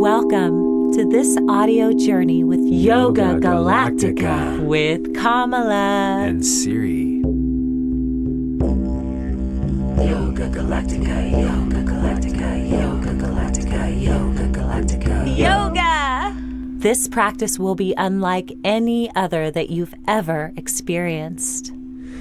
Welcome to this audio journey with Yoga Galactica with Kamala and Siri. Yoga Galactica, Yoga Galactica, Yoga Galactica, Yoga Galactica. Yoga! This practice will be unlike any other that you've ever experienced.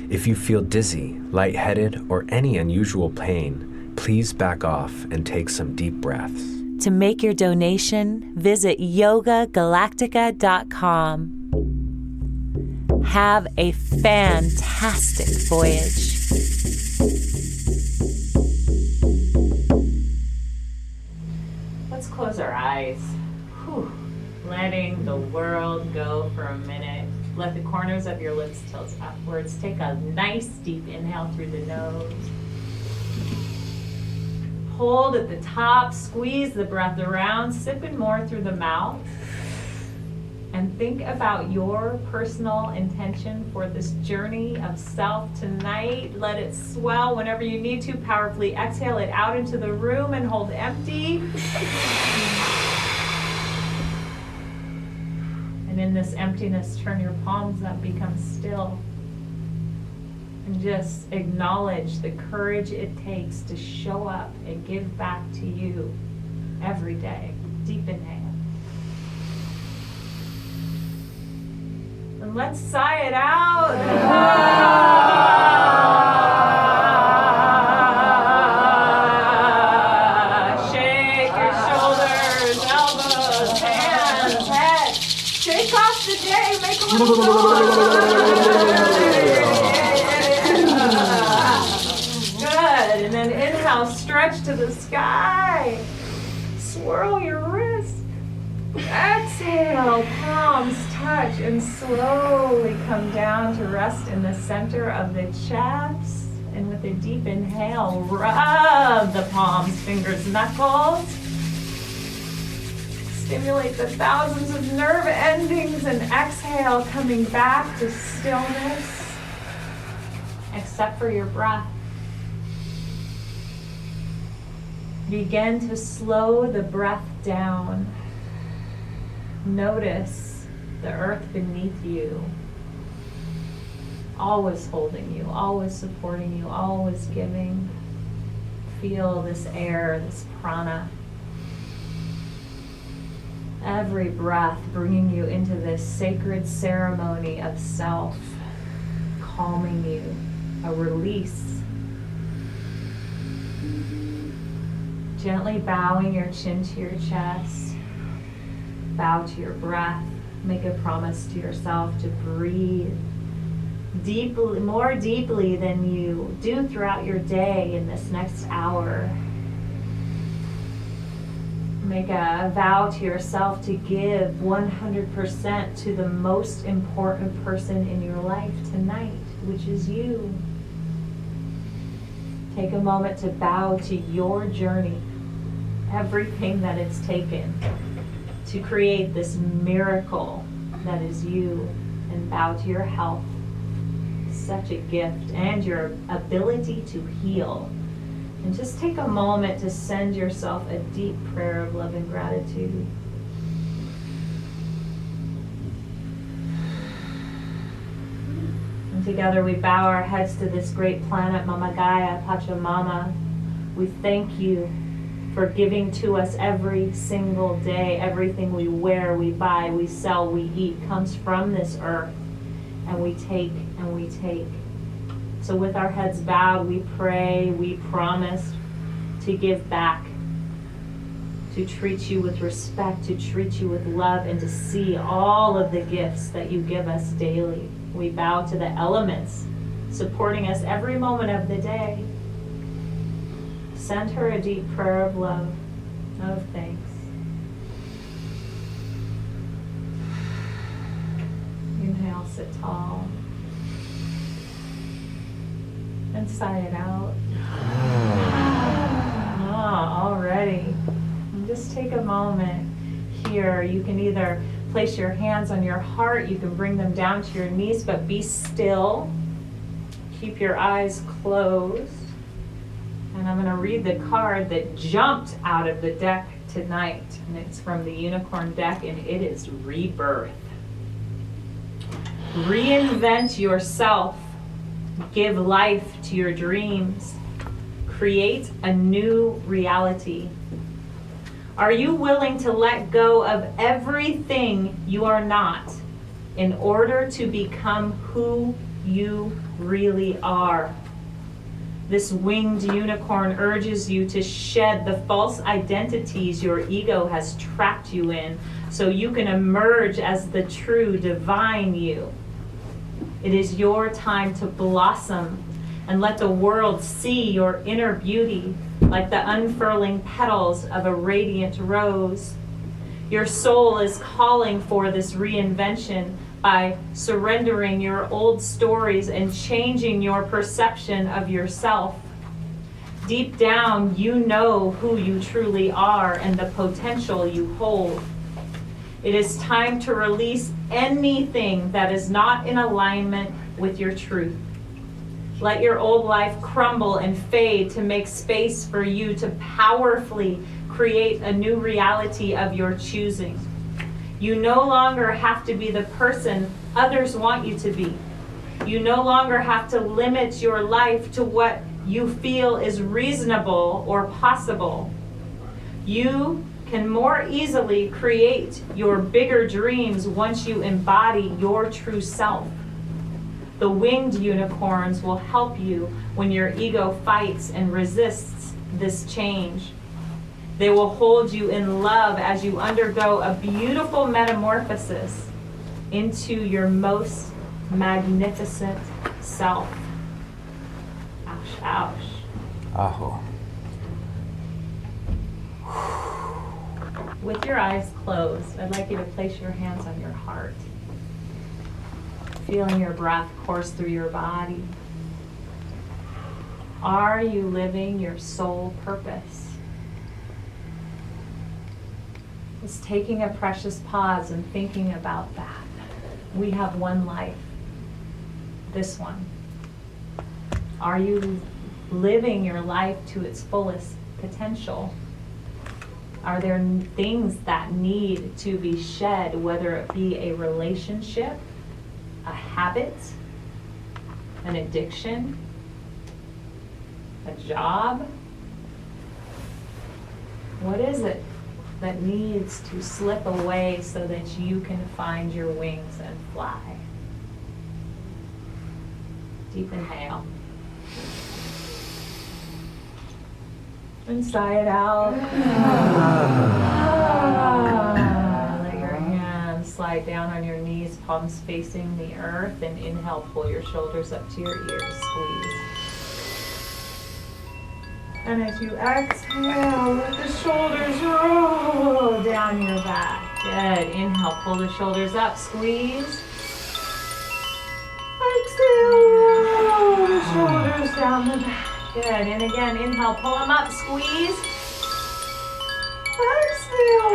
If you feel dizzy, lightheaded, or any unusual pain, please back off and take some deep breaths. To make your donation, visit yogagalactica.com. Have a fantastic voyage. Let's close our eyes. Whew. Letting the world go for a minute. Let the corners of your lips tilt upwards. Take a nice deep inhale through the nose. Hold at the top, squeeze the breath around, sipping more through the mouth. And think about your personal intention for this journey of self tonight. Let it swell whenever you need to. Powerfully exhale it out into the room and hold empty. And in this emptiness, turn your palms up, become still. And just acknowledge the courage it takes to show up and give back to you every day. Deep inhale. And let's sigh it out. Shake your shoulders, elbows, hands, head. Shake off the day. Make a little noise. Good. And then inhale, stretch to the sky. Swirl your wrists. Exhale, palms touch and slowly come down to rest in the center of the chest. And with a deep inhale, rub the palms, fingers, knuckles. Stimulate the thousands of nerve endings and exhale, coming back to stillness, except for your breath. Begin to slow the breath down. Notice the earth beneath you, always holding you, always supporting you, always giving. Feel this air, this prana. Every breath bringing you into this sacred ceremony of self, calming you, a release. Gently bowing your chin to your chest. Bow to your breath. Make a promise to yourself to breathe deeply, more deeply than you do throughout your day in this next hour. Make a vow to yourself to give 100% to the most important person in your life tonight, which is you. Take a moment to bow to your journey, everything that it's taken to create this miracle that is you, and bow to your health, such a gift, and your ability to heal. And just take a moment to send yourself a deep prayer of love and gratitude. And together we bow our heads to this great planet, Mama Gaia, Pachamama. We thank you for giving to us every single day. Everything we wear, we buy, we sell, we eat comes from this earth. And we take and we take. So with our heads bowed, we pray, we promise to give back, to treat you with respect, to treat you with love, and to see all of the gifts that you give us daily. We bow to the elements supporting us every moment of the day. Send her a deep prayer of love, of thanks. Inhale, sit tall. And sigh it out. Already. And just take a moment here. You can either place your hands on your heart, you can bring them down to your knees, but be still. Keep your eyes closed. And I'm going to read the card that jumped out of the deck tonight, and it's from the Unicorn deck, and it is rebirth. Reinvent yourself. Give life to your dreams. Create a new reality. Are you willing to let go of everything you are not in order to become who you really are? This winged unicorn urges you to shed the false identities your ego has trapped you in so you can emerge as the true divine you. It is your time to blossom and let the world see your inner beauty like the unfurling petals of a radiant rose. Your soul is calling for this reinvention by surrendering your old stories and changing your perception of yourself. Deep down, you know who you truly are and the potential you hold. It is time to release anything that is not in alignment with your truth. Let your old life crumble and fade to make space for you to powerfully create a new reality of your choosing. You no longer have to be the person others want you to be. You no longer have to limit your life to what you feel is reasonable or possible. You can more easily create your bigger dreams once you embody your true self. The winged unicorns will help you when your ego fights and resists this change. They will hold you in love as you undergo a beautiful metamorphosis into your most magnificent self. Ouch, ouch. Aho. With your eyes closed, I'd like you to place your hands on your heart. Feeling your breath course through your body. Are you living your soul purpose? Just taking a precious pause and thinking about that. We have one life, this one. Are you living your life to its fullest potential? Are there things that need to be shed, whether it be a relationship, a habit, an addiction, a job? What is it that needs to slip away so that you can find your wings and fly? Deep inhale. And sigh it out. Let your hands slide down on your knees, palms facing the earth, and inhale, pull your shoulders up to your ears, squeeze. And as you exhale, let the shoulders roll down your back. Good. Inhale, pull the shoulders up, squeeze. Exhale, roll the shoulders down the back. Good. And again, inhale, pull them up, squeeze. Exhale,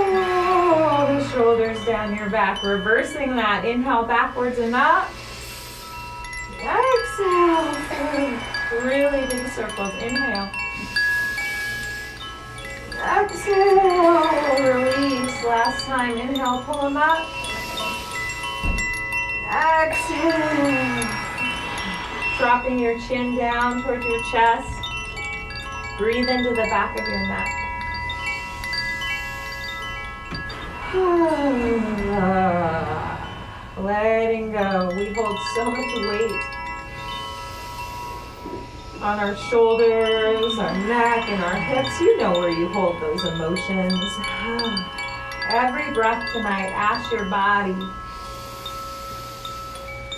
roll the shoulders down your back. Reversing that. Inhale, backwards and up. Exhale, really big circles. Inhale. Exhale, release. Last time. Inhale, pull them up. Exhale. Dropping your chin down towards your chest. Breathe into the back of your neck. Letting go. We hold so much weight on our shoulders, our neck, and our hips. You know where you hold those emotions. Every breath tonight, ask your body,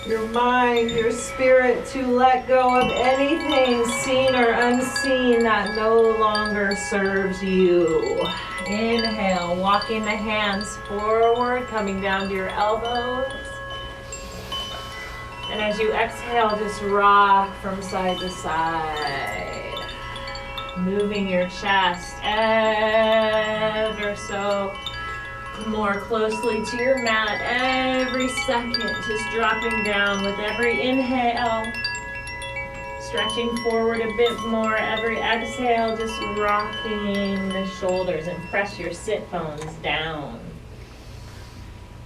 your mind, your spirit to let go of anything seen or unseen that no longer serves you. Inhale, walking the hands forward, coming down to your elbows. And as you exhale, just rock from side to side. Moving your chest ever so more closely to your mat every second, just dropping down with every inhale. Stretching forward a bit more. Every exhale, just rocking the shoulders and press your sit bones down.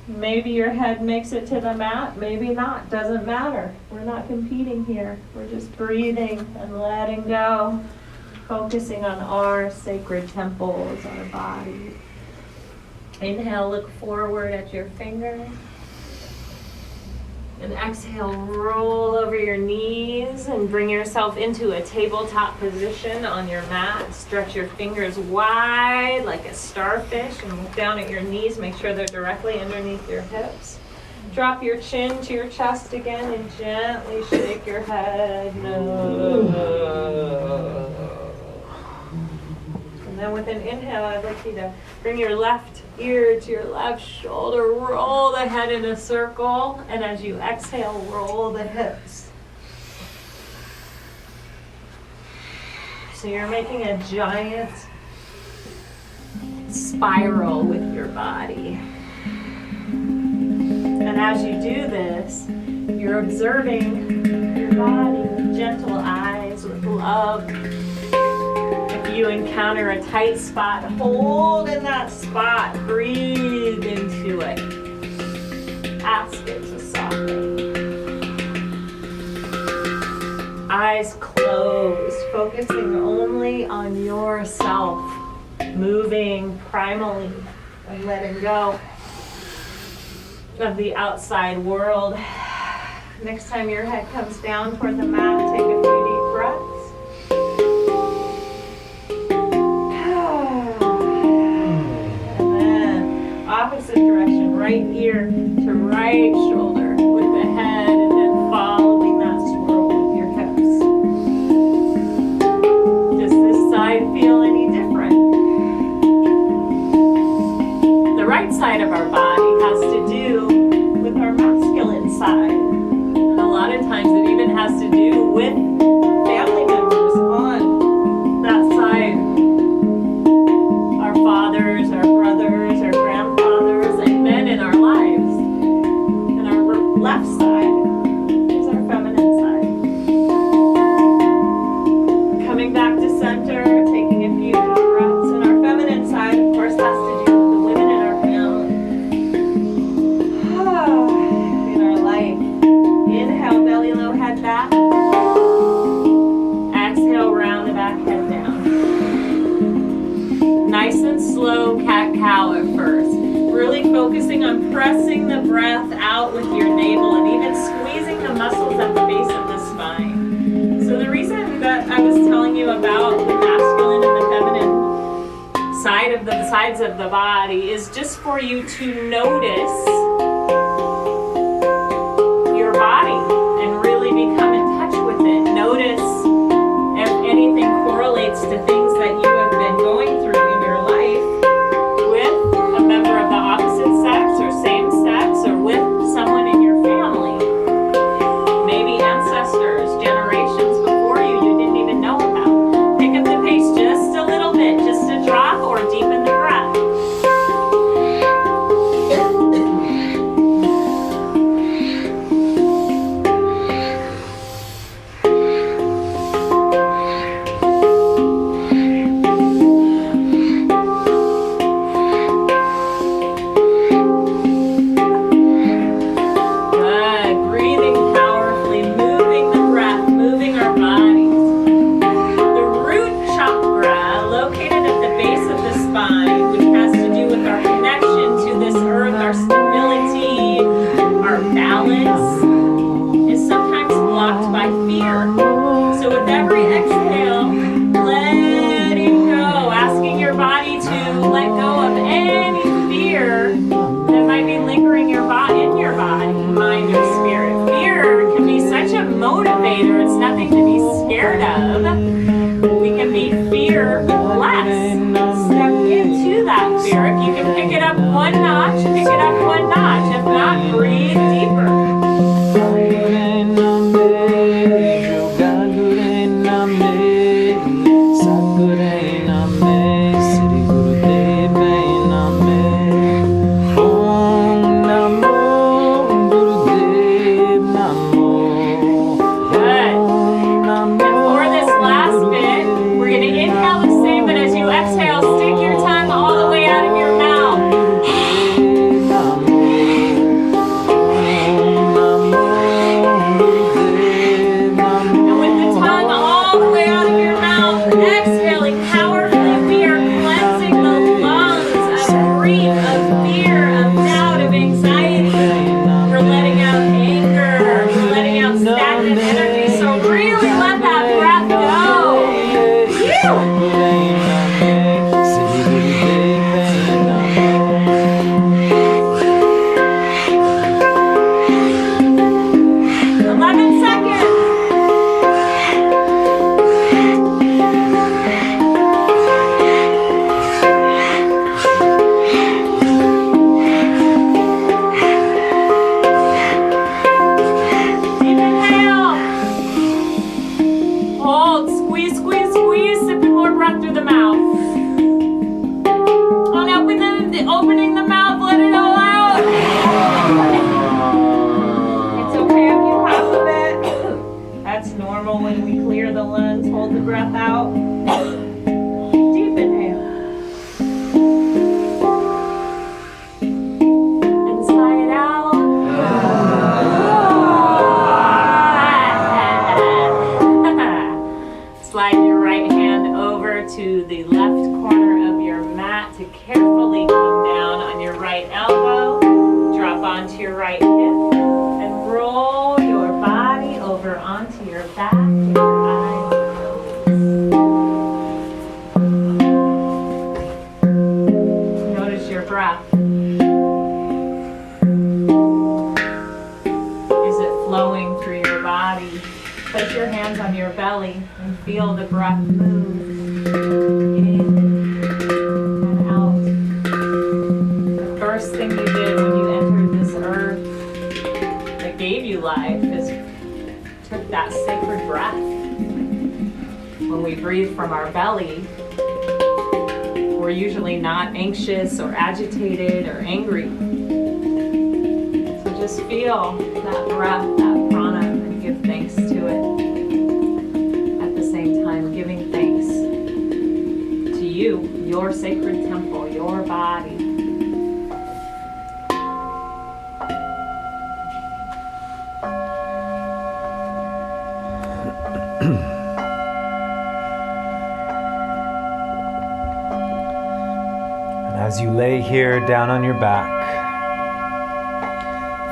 Maybe your head makes it to the mat, maybe not. Doesn't matter. We're not competing here. We're just breathing and letting go. Focusing on our sacred temples, our body. Inhale, look forward at your fingers. And exhale, roll over your knees and bring yourself into a tabletop position on your mat. Stretch your fingers wide like a starfish and look down at your knees. Make sure they're directly underneath your hips. Drop your chin to your chest again and gently shake your head. And then with an inhale, I'd like you to bring your left ear to your left shoulder, roll the head in a circle, and as you exhale, roll the hips. So you're making a giant spiral with your body. And as you do this, you're observing your body with gentle eyes, with love. If you encounter a tight spot, hold in that spot. Breathe into it. Ask it to soften. Eyes closed, focusing only on yourself. Moving primally and letting go of the outside world. Next time your head comes down toward the mat, take a few deep breaths. Opposite direction, right ear to right shoulder with the head, and then following that swirl with your hips. Does this side feel any different? The right side of our body has to do with our masculine side. And a lot of times it even has to do with family members on that side. Our fathers, our brothers, our grandfathers, and men in our lives. And our left side is our feminine side. Coming back to center, taking a few deep breaths. And our feminine side, of course, has to do with the women in our family. In our life. Inhale, belly low, head back. Exhale, round the back, head down. Nice and slow cat-cow at first. Really focusing on pressing the breath out with your navel and even squeezing the muscles at the base of the spine. So the reason that I was telling you about the masculine and the feminine sides of the body is just for you to notice your body and really become in touch with it. Notice if anything correlates to things that you have been going through in your life with a member of the opposite sex or same sex or with someone in your family. Maybe ancestors, generations before you didn't even know about. Pick up the pace just a little bit, just a drop, or deepen the breath. carefully come down on your right elbow, drop onto your right hip, and roll your body over onto your back with your eyes closed. Notice your breath. Is it flowing through your body? Put your hands on your belly and feel the breath move in and out. The first thing you did when you entered this earth that gave you life is took that sacred breath. When we breathe from our belly, we're usually not anxious or agitated or angry. So just feel that breath, that prana, and give thanks to it. At the same time, giving thanks to you, your sacred temple, your body. As you lay here down on your back,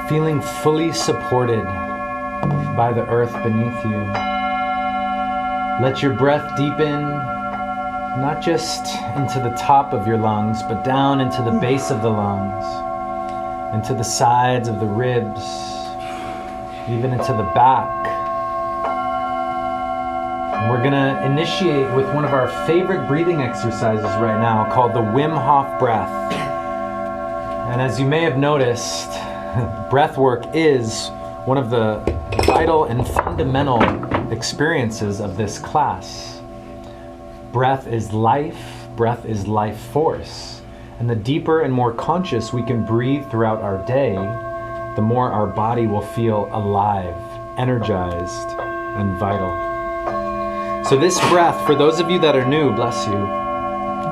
feeling fully supported by the earth beneath you, let your breath deepen, not just into the top of your lungs, but down into the base of the lungs, into the sides of the ribs, even into the back. We're gonna initiate with one of our favorite breathing exercises right now called the Wim Hof breath. And as you may have noticed, breath work is one of the vital and fundamental experiences of this class. Breath is life, breath is life force. And the deeper and more conscious we can breathe throughout our day, the more our body will feel alive, energized, and vital. So this breath, for those of you that are new, bless you,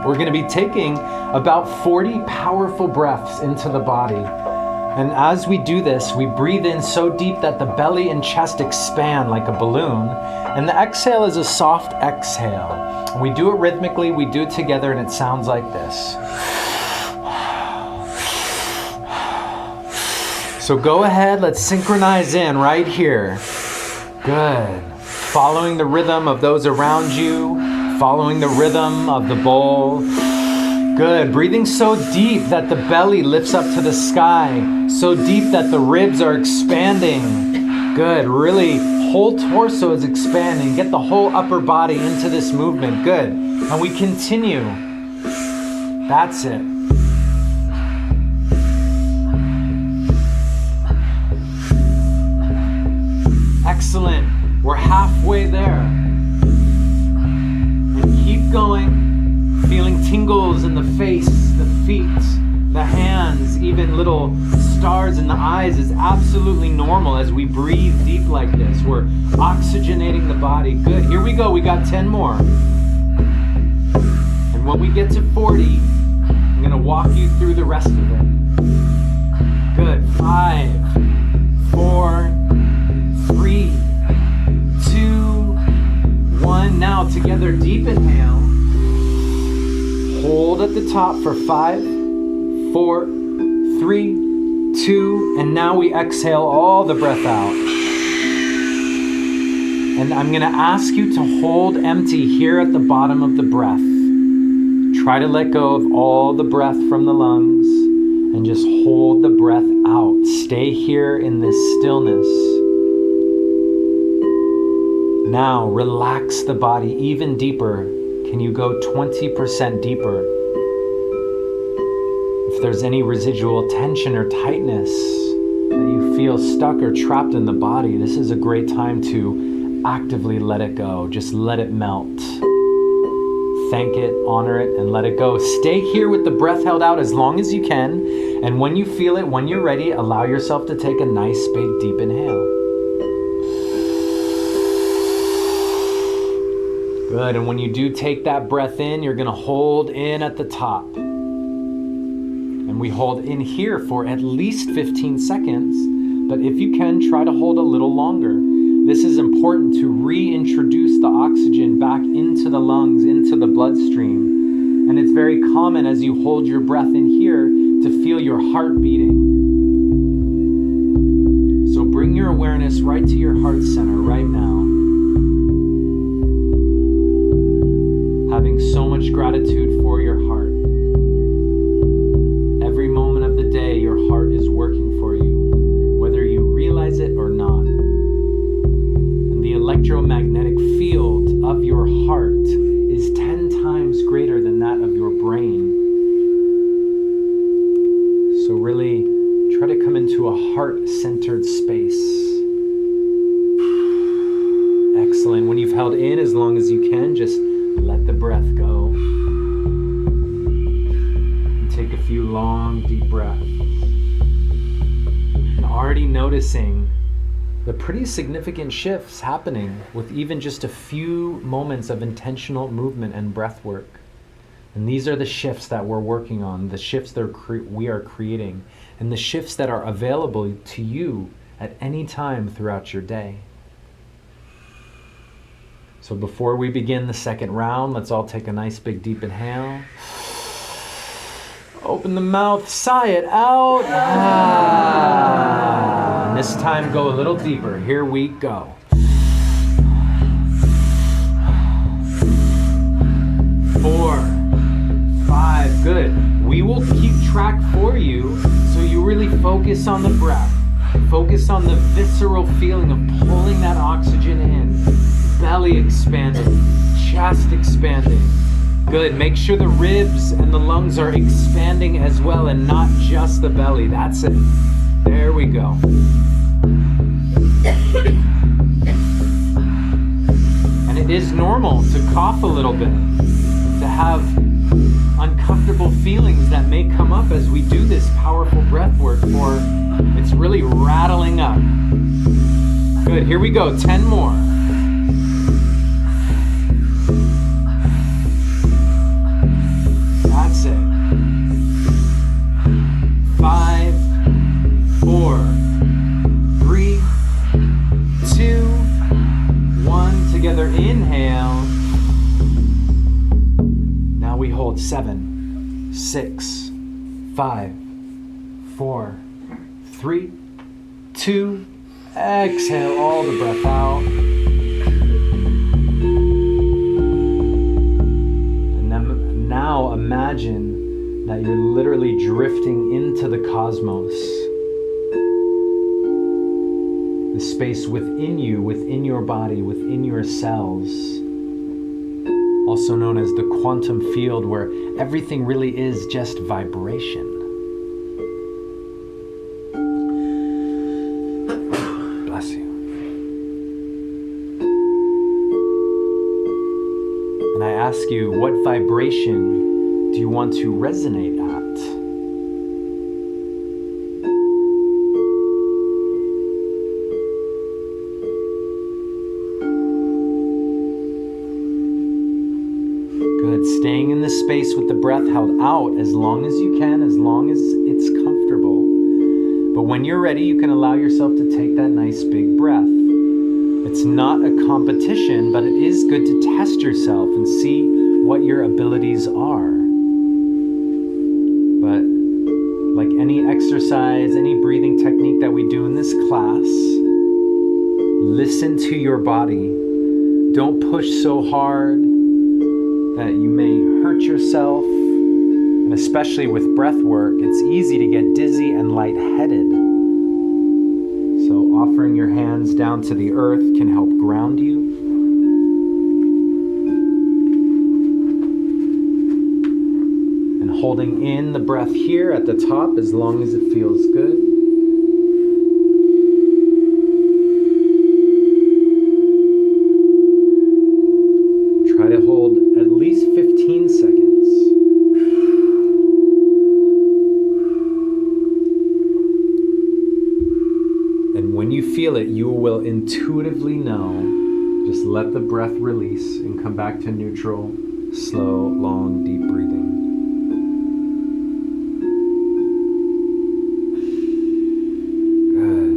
we're going to be taking about 40 powerful breaths into the body. And as we do this, we breathe in so deep that the belly and chest expand like a balloon. And the exhale is a soft exhale. And we do it rhythmically, we do it together, and it sounds like this. So go ahead, let's synchronize in right here. Good. Following the rhythm of those around you, following the rhythm of the bowl. Good. Breathing so deep that the belly lifts up to the sky, so deep that the ribs are expanding. Good. Really, whole torso is expanding. Get the whole upper body into this movement. Good. And we continue. That's it. Excellent. We're halfway there. And keep going. Feeling tingles in the face, the feet, the hands, even little stars in the eyes is absolutely normal as we breathe deep like this. We're oxygenating the body. Good. Here we go. We got 10 more. And when we get to 40, I'm going to walk you through the rest of it. Good. 5, 4, 3, 2, 1. Now together, deep inhale. Hold at the top for 5, 4, 3, 2, and now we exhale all the breath out. And I'm going to ask you to hold empty here at the bottom of the breath. Try to let go of all the breath from the lungs and just hold the breath out. Stay here in this stillness. Now relax the body even deeper. Can you go 20% deeper? If there's any residual tension or tightness that you feel stuck or trapped in the body, this is a great time to actively let it go. Just let it melt. Thank it, honor it, and let it go. Stay here with the breath held out as long as you can. And when you feel it, when you're ready, allow yourself to take a nice big deep inhale. Good, and when you do take that breath in, you're gonna hold in at the top. And we hold in here for at least 15 seconds, but if you can, try to hold a little longer. This is important to reintroduce the oxygen back into the lungs, into the bloodstream. And it's very common as you hold your breath in here to feel your heart beating. So bring your awareness right to your heart center right now. Having so much gratitude for your heart. Every moment of the day, your heart is working for you, whether you realize it or not. And the electromagnetic field of your heart is 10 times greater than that of your brain. So really try to come into a heart-centered space. Excellent. When you've held in as long as you can, just let the breath go. And take a few long, deep breaths. And already noticing the pretty significant shifts happening with even just a few moments of intentional movement and breath work. And these are the shifts that we're working on, the shifts that we are creating, and the shifts that are available to you at any time throughout your day. So before we begin the second round, let's all take a nice big deep inhale. Open the mouth, sigh it out. And this time go a little deeper. Here we go. 4, 5, good. We will keep track for you, so you really focus on the breath. Focus on the visceral feeling of pulling that oxygen in. Belly expanding, chest expanding. Good, make sure the ribs and the lungs are expanding as well and not just the belly. That's it. There we go. And it is normal to cough a little bit, to have uncomfortable feelings that may come up as we do this powerful breath work, or it's really rattling up. Good, here we go, 10 more. That's it. 5, 4, 3, 2, 1. Together, inhale. Now we hold 7, 6, 5, 4, 3, 2. Exhale all the breath out. Now imagine that you're literally drifting into the cosmos. The space within you, within your body, within your cells. Also known as the quantum field, where everything really is just vibration. Bless you. And I ask you, what vibration do you want to resonate at? Good. Staying in the space with the breath held out as long as you can, as long as it's comfortable. But when you're ready, you can allow yourself to take that nice big breath. It's not a competition, but it is good to test yourself and see what your abilities are. But like any exercise, any breathing technique that we do in this class, listen to your body. Don't push so hard that you may hurt yourself. And especially with breath work, it's easy to get dizzy and lightheaded. So offering your hands down to the earth can help ground you. And holding in the breath here at the top as long as it feels good. Try to hold at least 15 seconds. And when you feel it, you will intuitively know. Just let the breath release and come back to neutral, slow, long, deep breathing. Good.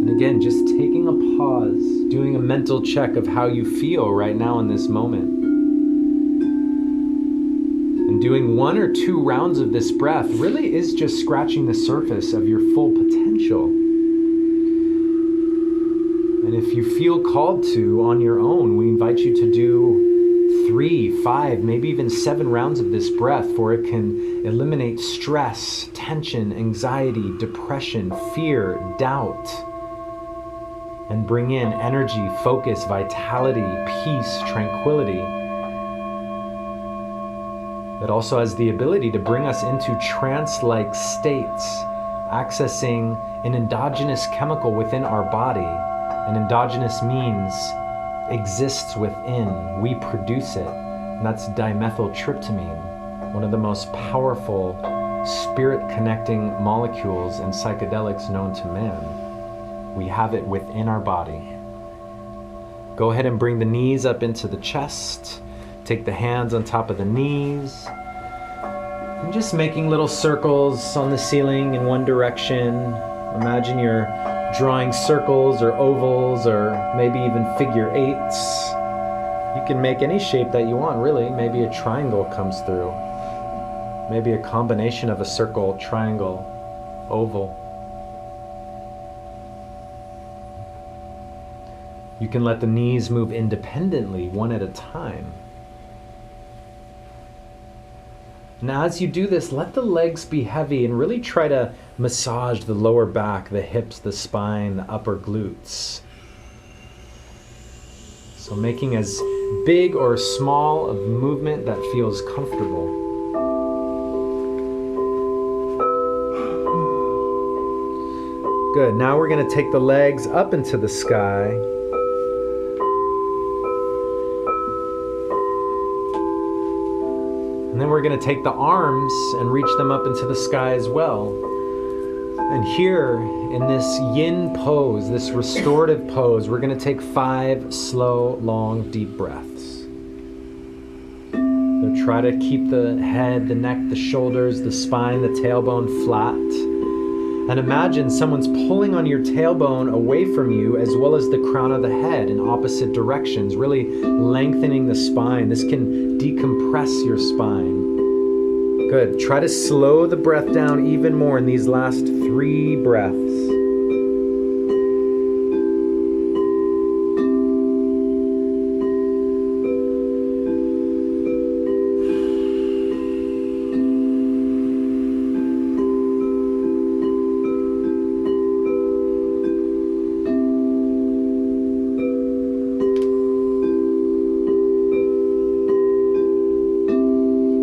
And again, just taking a pause, doing a mental check of how you feel right now in this moment. imagine doing 1 or 2 rounds of this breath really is just scratching the surface of your full potential. And if you feel called to on your own, we invite you to do 3, 5, maybe even 7 rounds of this breath, for it can eliminate stress, tension, anxiety, depression, fear, doubt, and bring in energy, focus, vitality, peace, tranquility. It also has the ability to bring us into trance-like states, accessing an endogenous chemical within our body. And endogenous means exists within. We produce it. And that's dimethyltryptamine, one of the most powerful spirit-connecting molecules and psychedelics known to man. We have it within our body. Go ahead and bring the knees up into the chest. Take the hands on top of the knees. And just making little circles on the ceiling in one direction. Imagine you're drawing circles or ovals or maybe even figure 8s. You can make any shape that you want, really. Maybe a triangle comes through. Maybe a combination of a circle, triangle, oval. You can let the knees move independently, one at a time. Now, as you do this, let the legs be heavy and really try to massage the lower back, the hips, the spine, the upper glutes. So making as big or small of movement that feels comfortable. Good. Now we're going to take the legs up into the sky. And then we're going to take the arms and reach them up into the sky as well. And here in this yin pose, this restorative pose, we're going to take 5 slow, long, deep breaths. So try to keep the head, the neck, the shoulders, the spine, the tailbone flat. And imagine someone's pulling on your tailbone away from you, as well as the crown of the head in opposite directions, really lengthening the spine. This can decompress your spine. Good. Try to slow the breath down even more in these last 3 breaths.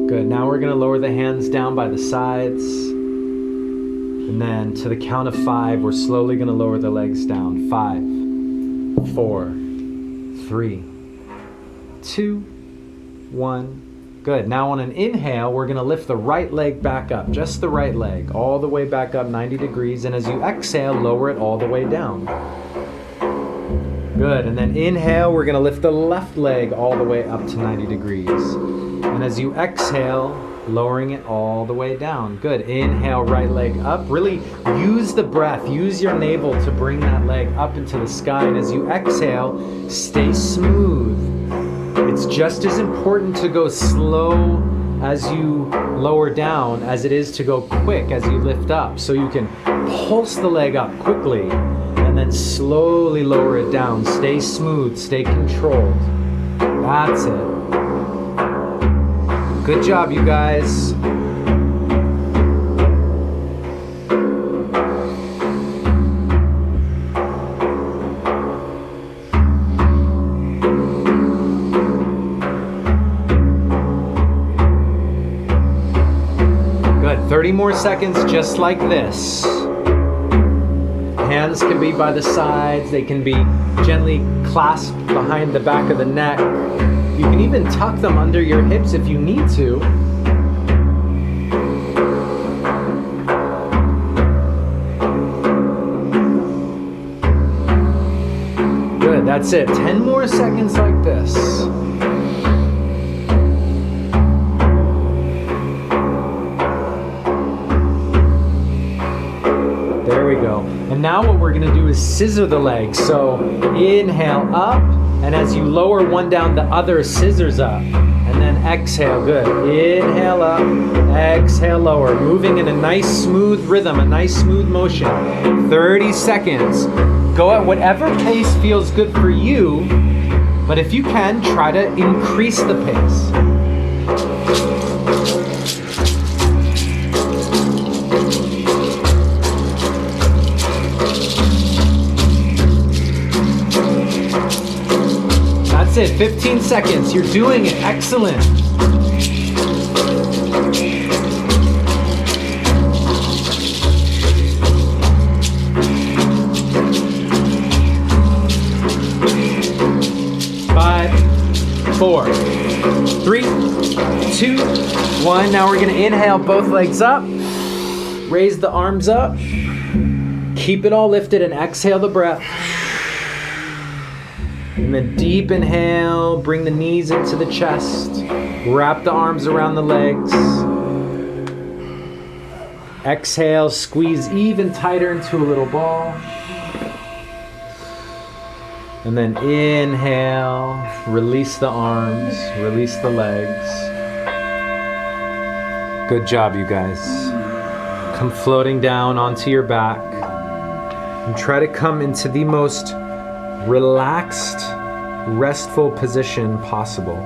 Good. Now we're going to lower the hands down by the sides. And then to the count of 5, we're slowly going to lower the legs down. 5, 4, 3, 2, 1. Good. Now on an inhale, we're going to lift the right leg back up. Just the right leg. All the way back up 90 degrees. And as you exhale, lower it all the way down. Good. And then inhale, we're going to lift the left leg all the way up to 90 degrees. And as you exhale, lowering it all the way down. Good. Inhale, right leg up. Really use the breath. Use your navel to bring that leg up into the sky. And as you exhale, stay smooth. It's just as important to go slow as you lower down as it is to go quick as you lift up. So you can pulse the leg up quickly and then slowly lower it down. Stay smooth. Stay controlled. That's it. Good job, you guys. Good. 30 more seconds just like this. Hands can be by the sides. They can be gently clasped behind the back of the neck. You can even tuck them under your hips if you need to. Good, that's it. 10 more seconds like this. There we go. And now what we're going to do is scissor the legs. So inhale up. And as you lower one down, the other scissors up. And then exhale. Good. Inhale up, exhale lower. Moving in a nice smooth rhythm, a nice smooth motion. 30 seconds. Go at whatever pace feels good for you, but if you can, try to increase the pace. That's it, 15 seconds. You're doing it. Excellent. Five, 4, 3, 2, 1. Now we're gonna inhale both legs up. Raise the arms up. Keep it all lifted and exhale the breath. And then deep inhale, bring the knees into the chest. Wrap the arms around the legs. Exhale, squeeze even tighter into a little ball. And then inhale, release the arms, release the legs. Good job, you guys. Come floating down onto your back. And try to come into the most relaxed, restful position possible.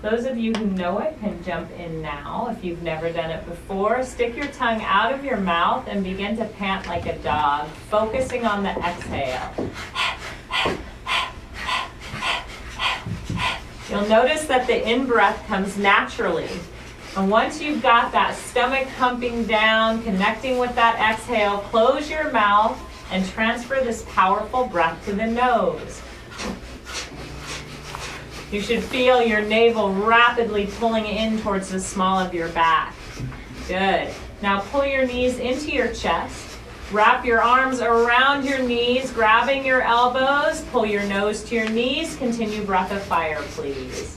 Those of you who know it can jump in now. If you've never done it before, stick your tongue out of your mouth and begin to pant like a dog, focusing on the exhale. You'll notice that the in-breath comes naturally. And once you've got that stomach humping down, connecting with that exhale, close your mouth and transfer this powerful breath to the nose. You should feel your navel rapidly pulling in towards the small of your back. Good. Now pull your knees into your chest. Wrap your arms around your knees, grabbing your elbows. Pull your nose to your knees. Continue breath of fire, please.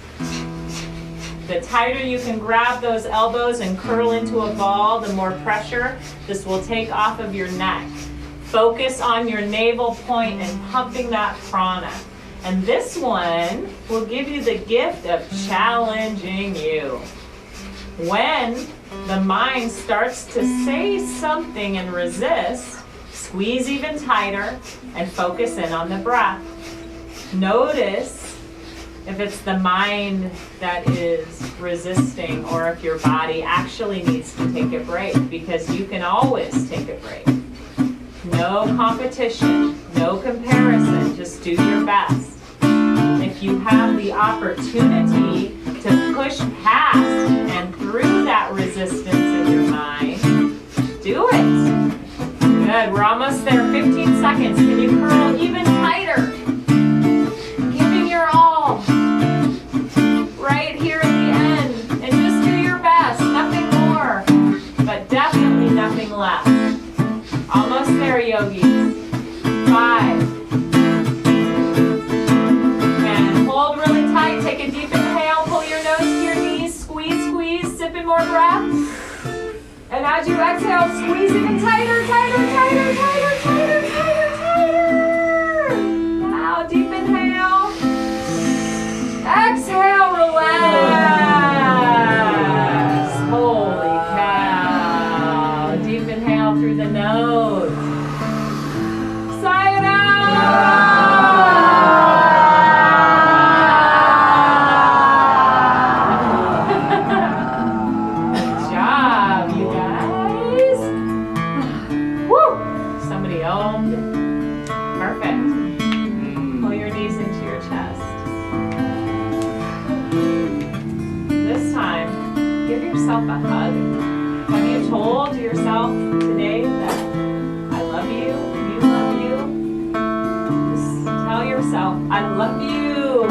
The tighter you can grab those elbows and curl into a ball, the more pressure this will take off of your neck. Focus on your navel point and pumping that prana. And this one will give you the gift of challenging you. When the mind starts to say something and resist, squeeze even tighter and focus in on the breath. Notice if it's the mind that is resisting or if your body actually needs to take a break, because you can always take a break. No competition, no comparison, just do your best. If you have the opportunity to push past and through that resistance in your mind, do it. Good, we're almost there, 15 seconds. Can you curl even tighter? Giving your all. Right here at the end. And just do your best, nothing more. But definitely nothing less. Almost there, yogis. 5. Hold really tight, take a deep inhale, pull your nose to your knees, squeeze, squeeze, sip in more breath. And as you exhale, squeeze even tighter, tighter, tighter, tighter, tighter, tighter, tighter. Now, deep inhale. Exhale, relax. Holy cow. Deep inhale through the nose. Sayonara. A hug. Have you told yourself today that I love you, you love you, just tell yourself, I love you.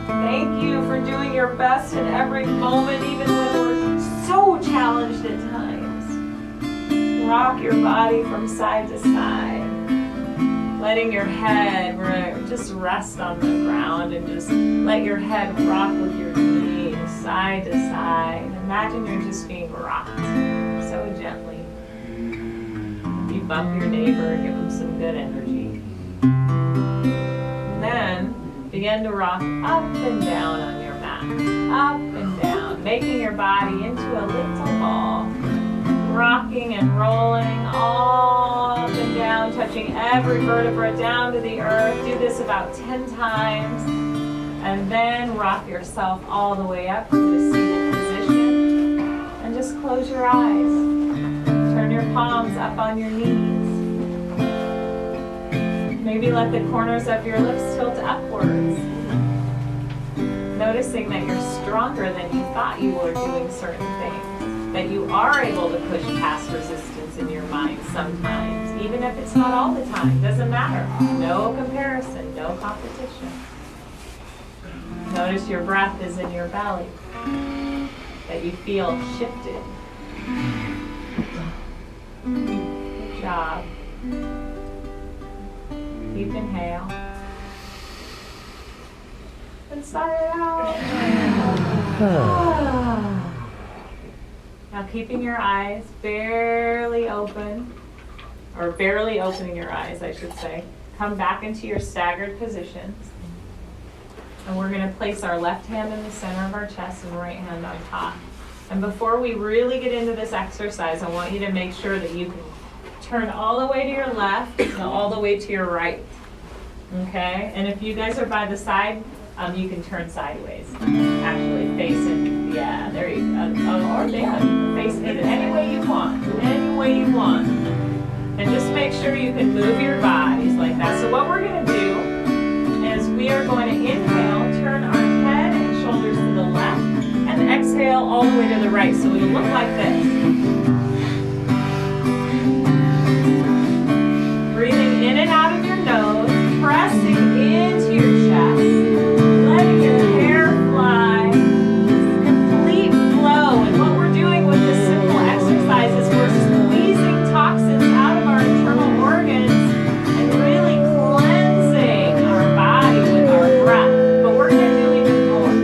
Thank you for doing your best in every moment, even when we're so challenged at times. Rock your body from side to side, letting your head just rest on the ground, and just let your head rock with your knees side to side. Imagine you're just being rocked so gently. If you bump your neighbor, give them some good energy. And then begin to rock up and down on your mat, up and down, making your body into a little ball. Rocking and rolling all up and down, touching every vertebra down to the earth. Do this about 10 times. And then rock yourself all the way up to the seated position. And just close your eyes. Turn your palms up on your knees. Maybe let the corners of your lips tilt upwards. Noticing that you're stronger than you thought you were doing certain things. That you are able to push past resistance in your mind sometimes, even if it's not all the time. Doesn't matter. No comparison, no competition. Notice your breath is in your belly, that you feel shifted. Good job. Deep inhale. And sigh it out. Now keeping your eyes barely open, or barely opening your eyes, I should say. Come back into your staggered positions. And we're going to place our left hand in the center of our chest and right hand on top. And before we really get into this exercise, I want you to make sure that you can turn all the way to your left and all the way to your right. Okay? And if you guys are by the side, you can turn sideways. Actually, facing, yeah, there you go. Or yeah, face it any way you want. Any way you want. And just make sure you can move your bodies like that. So what we're going to do is we are going to inhale, turn our head and shoulders to the left, and exhale all the way to the right. So it'll look like this. Breathing in and out of your nose, pressing into your chest. Letting your hair fly, complete flow. And what we're doing with this simple exercise is we're squeezing toxins out of our internal organs and really cleansing our body with our breath. But we're going to do even more.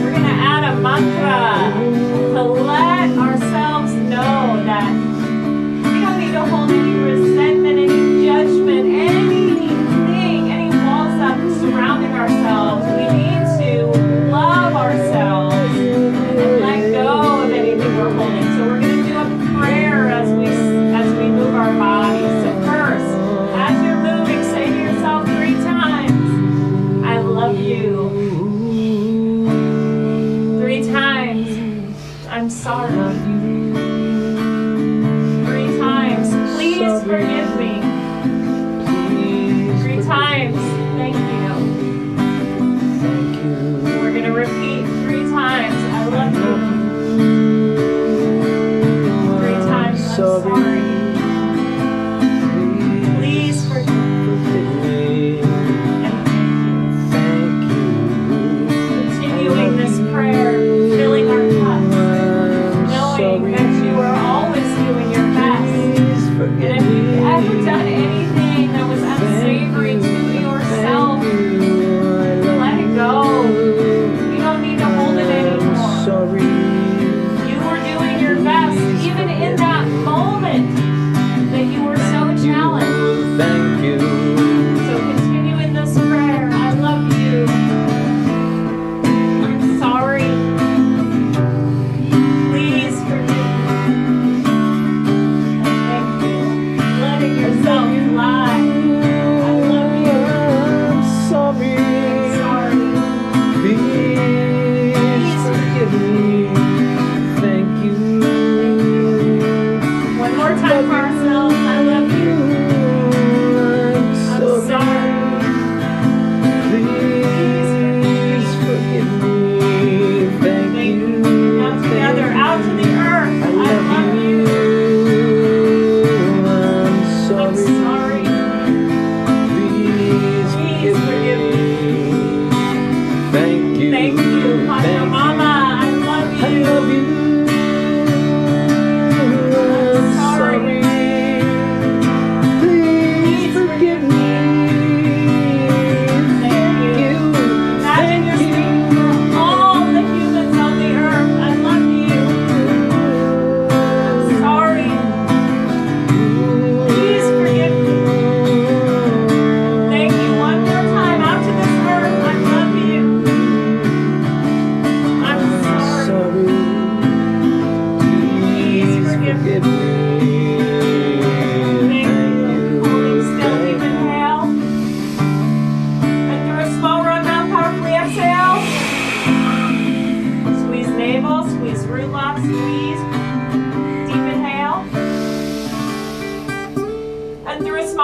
We're going to add a mantra to let ourselves know that we don't need to hold any resentment, any judgment, anything, any walls up surrounding ourselves. We need to love ourselves and let go of anything we're holding. So we're going to do a prayer as we move our bodies. So first, as you're moving, say to yourself 3 times, I love you. 3 times, I'm sorry. 3 times, please forgive me. 3 times, thank you. We're going to repeat 3 times, I love you. 3 times, I'm sorry. Please forgive me. And thank you. Continuing this prayer, filling our cups, knowing that you are always doing your best. And if you've ever done anything that was unsavory to yourself, let it go. You don't need to hold it anymore. You were doing your best, even in that moment.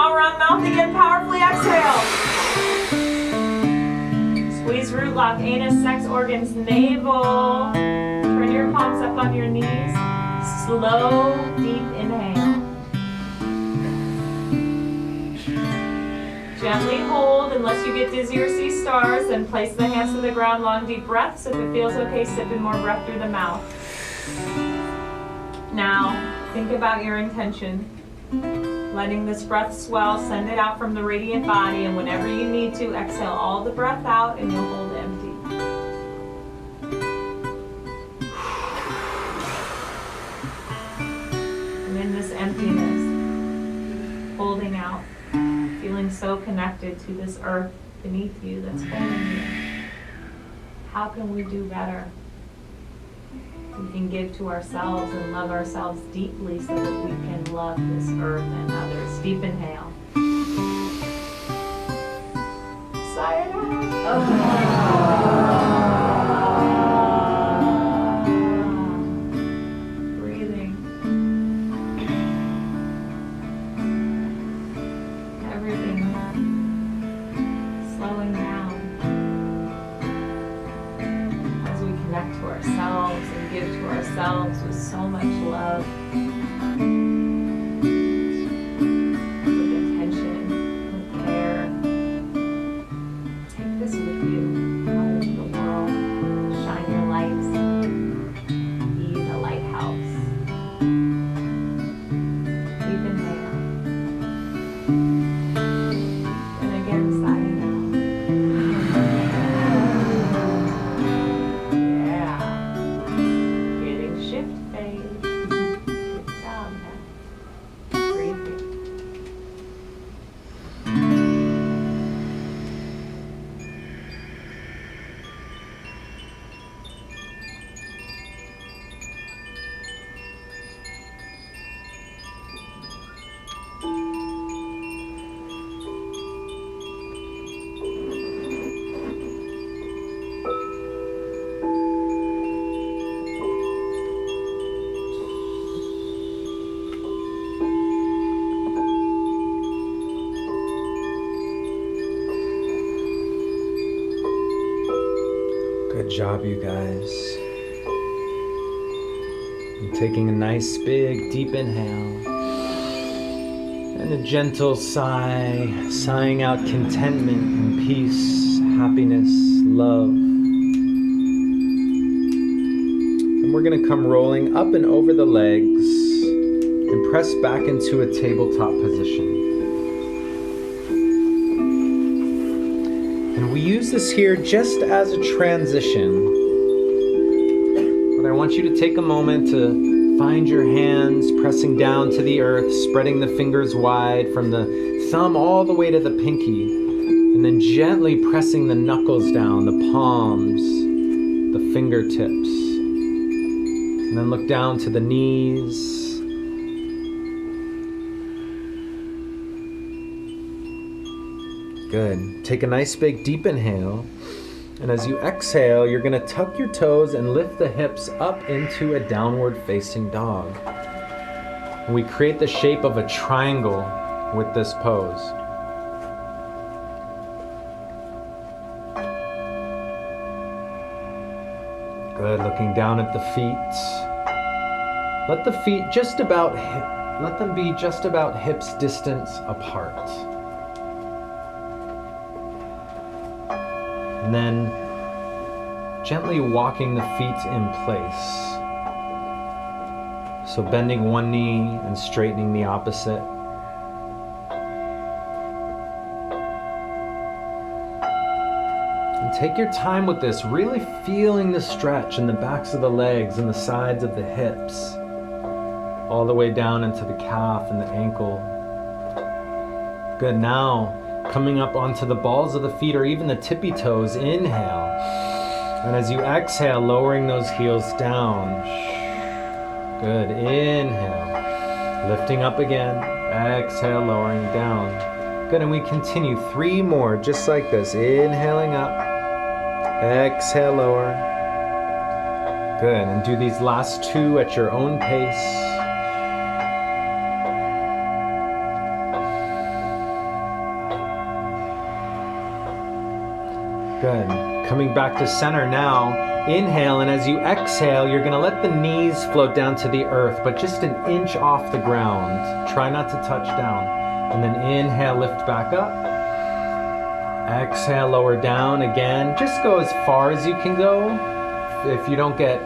jaw around mouth again. Powerfully exhale. Squeeze root lock, anus, sex organs, navel. Turn your palms up on your knees. Slow, deep inhale. Gently hold unless you get dizzy or see stars, then place the hands to the ground. Long, deep breaths. If it feels okay, sip in more breath through the mouth. Now, think about your intention. Letting this breath swell, send it out from the radiant body, and whenever you need to, exhale all the breath out and you'll hold empty. And in this emptiness, holding out, feeling so connected to this earth beneath you that's holding you. How can we do better? We can give to ourselves and love ourselves deeply so that we can love this earth and others. Deep inhale. Sigh it out. Breathing. Everything slowing down as we connect to ourselves and give to ourselves with so much love, with intention, with care. Take this with you out into the world. Shine your lights. Be the lighthouse. Deep inhale. And again, sigh it out. Yeah. Feeling shift phase. Good job, man. Breathing. Good job, you guys. And taking a nice big deep inhale and a gentle sigh, sighing out contentment and peace, happiness, love. And we're gonna come rolling up and over the legs and press back into a tabletop position. And we use this here just as a transition. But I want you to take a moment to find your hands pressing down to the earth, spreading the fingers wide from the thumb all the way to the pinky, and then gently pressing the knuckles down, the palms, the fingertips. And then look down to the knees. Good. Take a nice big deep inhale. And as you exhale, you're going to tuck your toes and lift the hips up into a downward facing dog. And we create the shape of a triangle with this pose. Good. Looking down at the feet. Let the feet let them be just about hips distance apart. And then gently walking the feet in place. So bending one knee and straightening the opposite. And take your time with this, really feeling the stretch in the backs of the legs and the sides of the hips, all the way down into the calf and the ankle. Good. Now coming up onto the balls of the feet or even the tippy toes, inhale. And as you exhale, lowering those heels down. Good, inhale. Lifting up again, exhale, lowering down. Good, and we continue 3 more, just like this. Inhaling up, exhale, lower. Good, and do these last 2 at your own pace. Good. Coming back to center now. Inhale, and as you exhale, you're going to let the knees float down to the earth, but just an inch off the ground. Try not to touch down. And then inhale, lift back up. Exhale, lower down again. Just go as far as you can go. If you don't get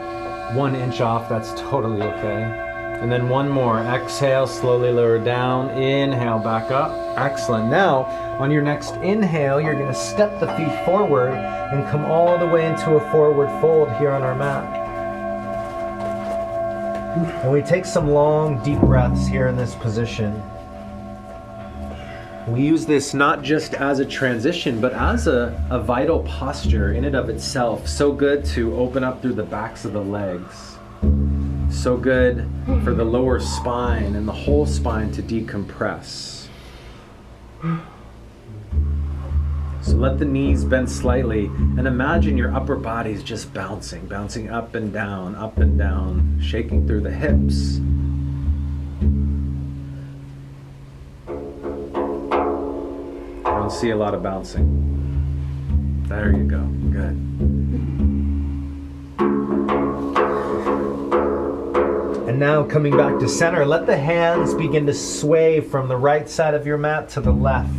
1 inch off, that's totally okay. And then one more. Exhale, slowly lower down. Inhale, back up. Excellent. Now, on your next inhale, you're going to step the feet forward and come all the way into a forward fold here on our mat. And we take some long, deep breaths here in this position. We use this not just as a transition, but as a vital posture in and of itself. So good to open up through the backs of the legs. So good for the lower spine and the whole spine to decompress. So let the knees bend slightly and imagine your upper body's just bouncing up and down, shaking through the hips. I don't see a lot of bouncing. There you go. Good. And now coming back to center, let the hands begin to sway from the right side of your mat to the left,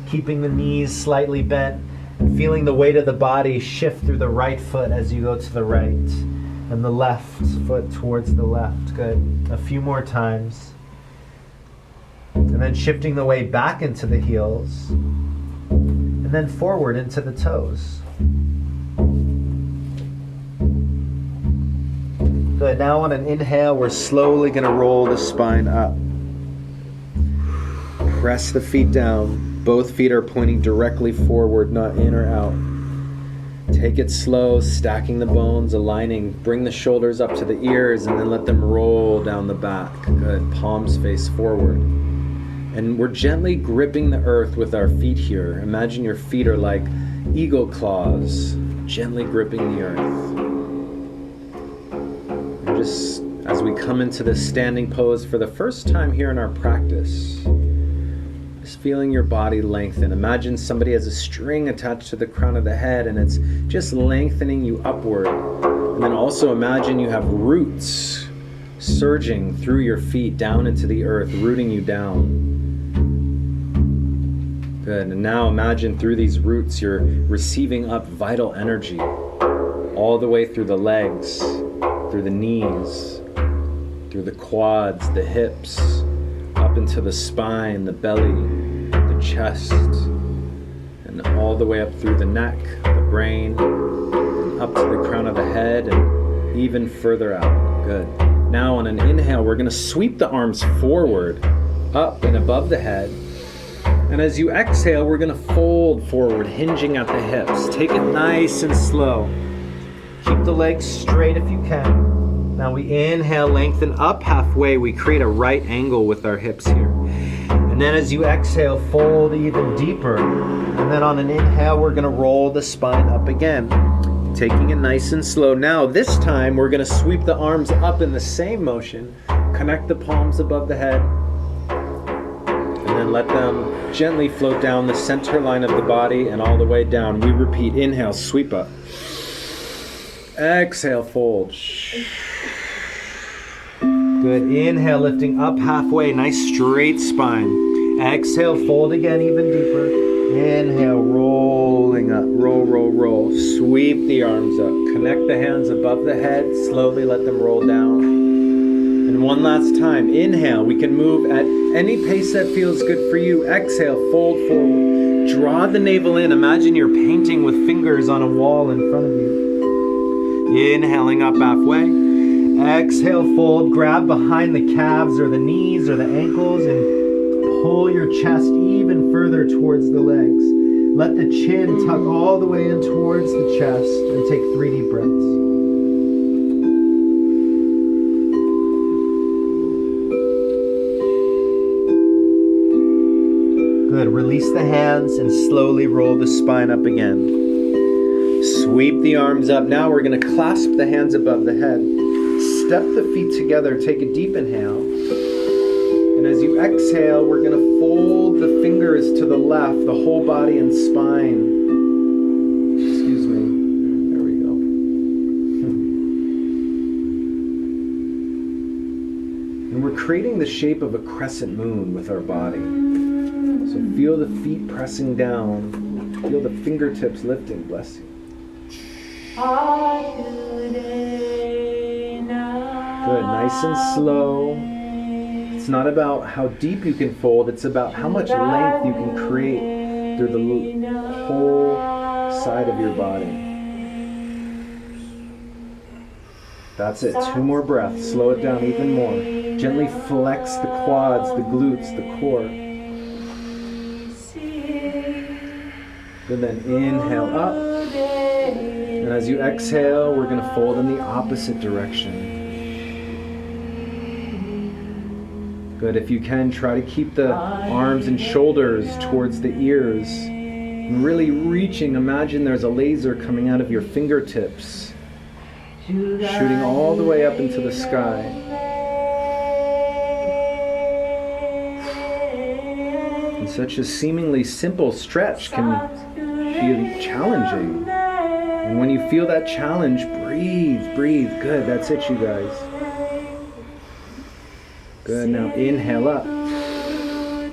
keeping the knees slightly bent and feeling the weight of the body shift through the right foot as you go to the right and the left foot towards the left. Good. A few more times. And then shifting the weight back into the heels and then forward into the toes. Good. Now on an inhale, we're slowly going to roll the spine up. Press the feet down. Both feet are pointing directly forward, not in or out. Take it slow, stacking the bones, aligning. Bring the shoulders up to the ears and then let them roll down the back. Good. Palms face forward. And we're gently gripping the earth with our feet here. Imagine your feet are like eagle claws, gently gripping the earth. And just as we come into this standing pose for the first time here in our practice, just feeling your body lengthen. Imagine somebody has a string attached to the crown of the head and it's just lengthening you upward. And then also imagine you have roots surging through your feet down into the earth, rooting you down. Good. And now imagine through these roots you're receiving up vital energy all the way through the legs, through the knees, through the quads, the hips, up into the spine, the belly, the chest, and all the way up through the neck, the brain, up to the crown of the head, and even further out. Good. Now on an inhale, we're going to sweep the arms forward, up and above the head. And as you exhale, we're going to fold forward, hinging at the hips. Take it nice and slow. Keep the legs straight if you can. Now we inhale, lengthen up halfway. We create a right angle with our hips here. And then as you exhale, fold even deeper. And then on an inhale, we're going to roll the spine up again. Taking it nice and slow. Now this time, we're going to sweep the arms up in the same motion. Connect the palms above the head. And then let them gently float down the center line of the body and all the way down. We repeat. Inhale, sweep up. Exhale, fold. Good. Inhale, lifting up halfway. Nice straight spine. Exhale, fold again, even deeper. Inhale, rolling up. Roll, roll, roll. Sweep the arms up. Connect the hands above the head. Slowly let them roll down. And one last time. Inhale. We can move at any pace that feels good for you. Exhale, fold forward. Draw the navel in. Imagine you're painting with fingers on a wall in front of you. Inhaling up halfway. Exhale, fold. Grab behind the calves or the knees or the ankles and pull your chest even further towards the legs. Let the chin tuck all the way in towards the chest and take 3 deep breaths. Good. Release the hands and slowly roll the spine up again. Sweep the arms up. Now we're going to clasp the hands above the head. Step the feet together. Take a deep inhale. And as you exhale, we're going to fold the fingers to the left, the whole body and spine. creating the shape of a crescent moon with our body. So feel the feet pressing down. Feel the fingertips lifting. Bless you. Good. Nice and slow. It's not about how deep you can fold. It's about how much length you can create through the whole side of your body. That's it. 2 more breaths. Slow it down even more. Gently flex the quads, the glutes, the core. Good. Then inhale up. And as you exhale, we're going to fold in the opposite direction. Good. If you can, try to keep the arms and shoulders towards the ears. Really reaching. Imagine there's a laser coming out of your fingertips, shooting all the way up into the sky. And such a seemingly simple stretch can be challenging. And when you feel that challenge, breathe, breathe. Good, that's it, you guys. Good, now inhale up.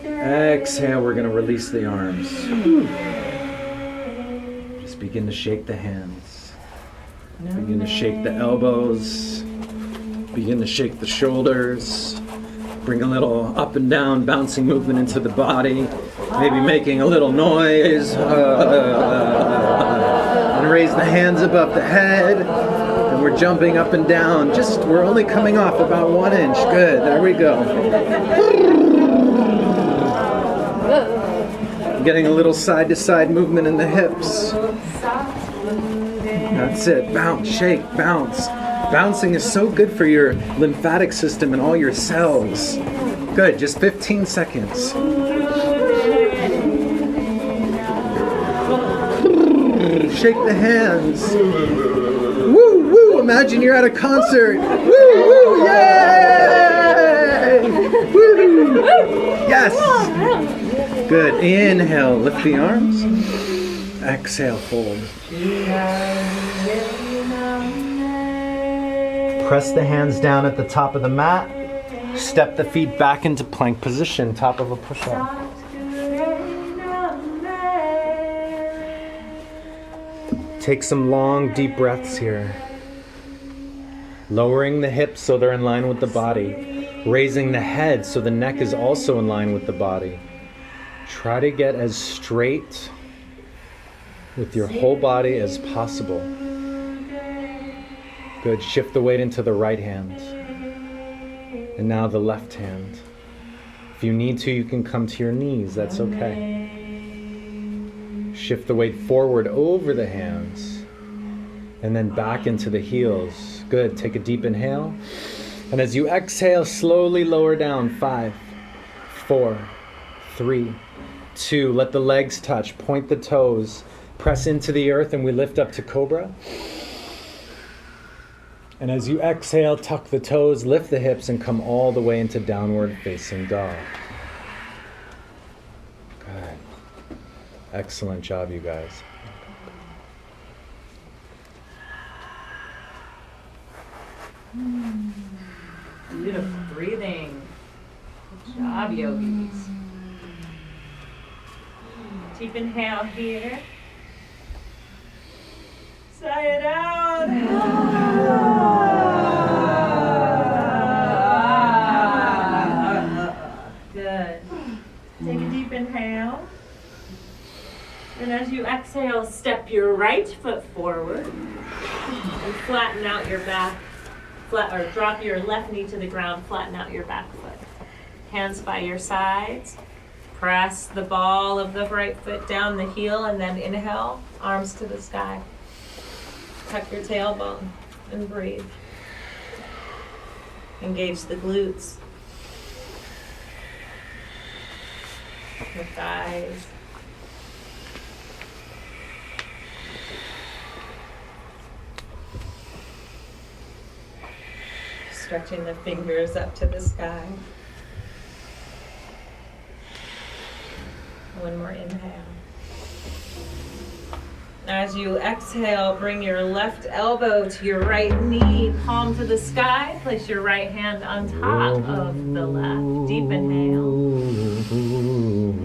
Exhale, we're going to release the arms. Just begin to shake the hands. Begin to shake the elbows. Begin to shake the shoulders. Bring a little up and down bouncing movement into the body. Maybe making a little noise. And raise the hands above the head. And we're jumping up and down. We're only coming off about 1 inch. Good, there we go. Getting a little side to side movement in the hips. That's it. Bounce, shake, bounce. Bouncing is so good for your lymphatic system and all your cells. Good, just 15 seconds. Shake the hands. Woo, woo, imagine you're at a concert. Woo, woo, yay! Woo! Yes! Good, inhale, lift the arms. Exhale, fold. Press the hands down at the top of the mat. Step the feet back into plank position, top of a push-up. Take some long, deep breaths here. Lowering the hips so they're in line with the body. Raising the head so the neck is also in line with the body. Try to get as straight with your whole body as possible. Good. Shift the weight into the right hand. And now the left hand. If you need to, you can come to your knees. That's okay. Shift the weight forward over the hands. And then back into the heels. Good. Take a deep inhale. And as you exhale, slowly lower down. 5, 4, 3, 2. Let the legs touch. Point the toes. Press into the earth and we lift up to Cobra. And as you exhale, tuck the toes, lift the hips, and come all the way into downward facing dog. Good. Excellent job, you guys. Beautiful breathing. Good job, yogis. Deep inhale here. Sigh it out. Good. Take a deep inhale. And as you exhale, step your right foot forward and flatten out your back. Or drop your left knee to the ground, flatten out your back foot. Hands by your sides. Press the ball of the right foot down the heel and then inhale, arms to the sky. Tuck your tailbone and breathe. Engage the glutes. The thighs. Stretching the fingers up to the sky. One more inhale. As you exhale, bring your left elbow to your right knee, palm to the sky. Place your right hand on top of the left. Deep inhale.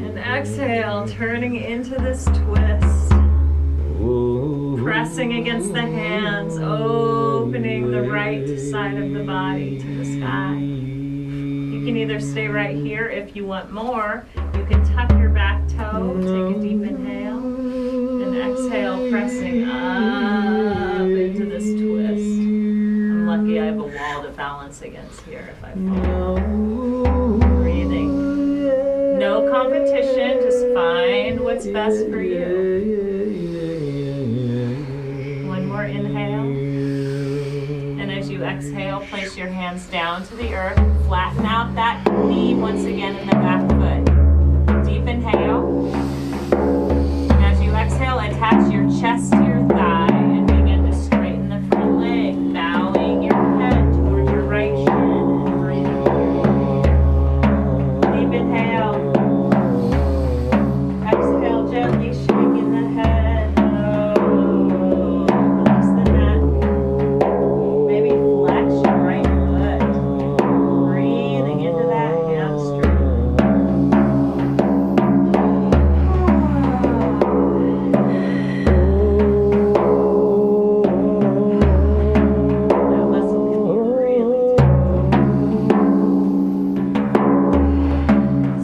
And exhale, turning into this twist. Pressing against the hands, opening the right side of the body to the sky. You can either stay right here if you want more. You can tuck your back toe, take a deep inhale, and exhale, pressing up into this twist. I'm lucky I have a wall to balance against here if I fall. Breathing. No competition, just find what's best for you. One more inhale. And as you exhale, place your hands down to the earth. Flatten out that knee once again in the back foot. Deep inhale. And as you exhale, attach your chest to your thigh and begin to straighten the front leg, bowing your head towards your right shin and breathing. Deep inhale. Exhale, gently shaking the head. Release the neck. Maybe flex your right foot. Breathing into that hamstring. That muscle can be really tight.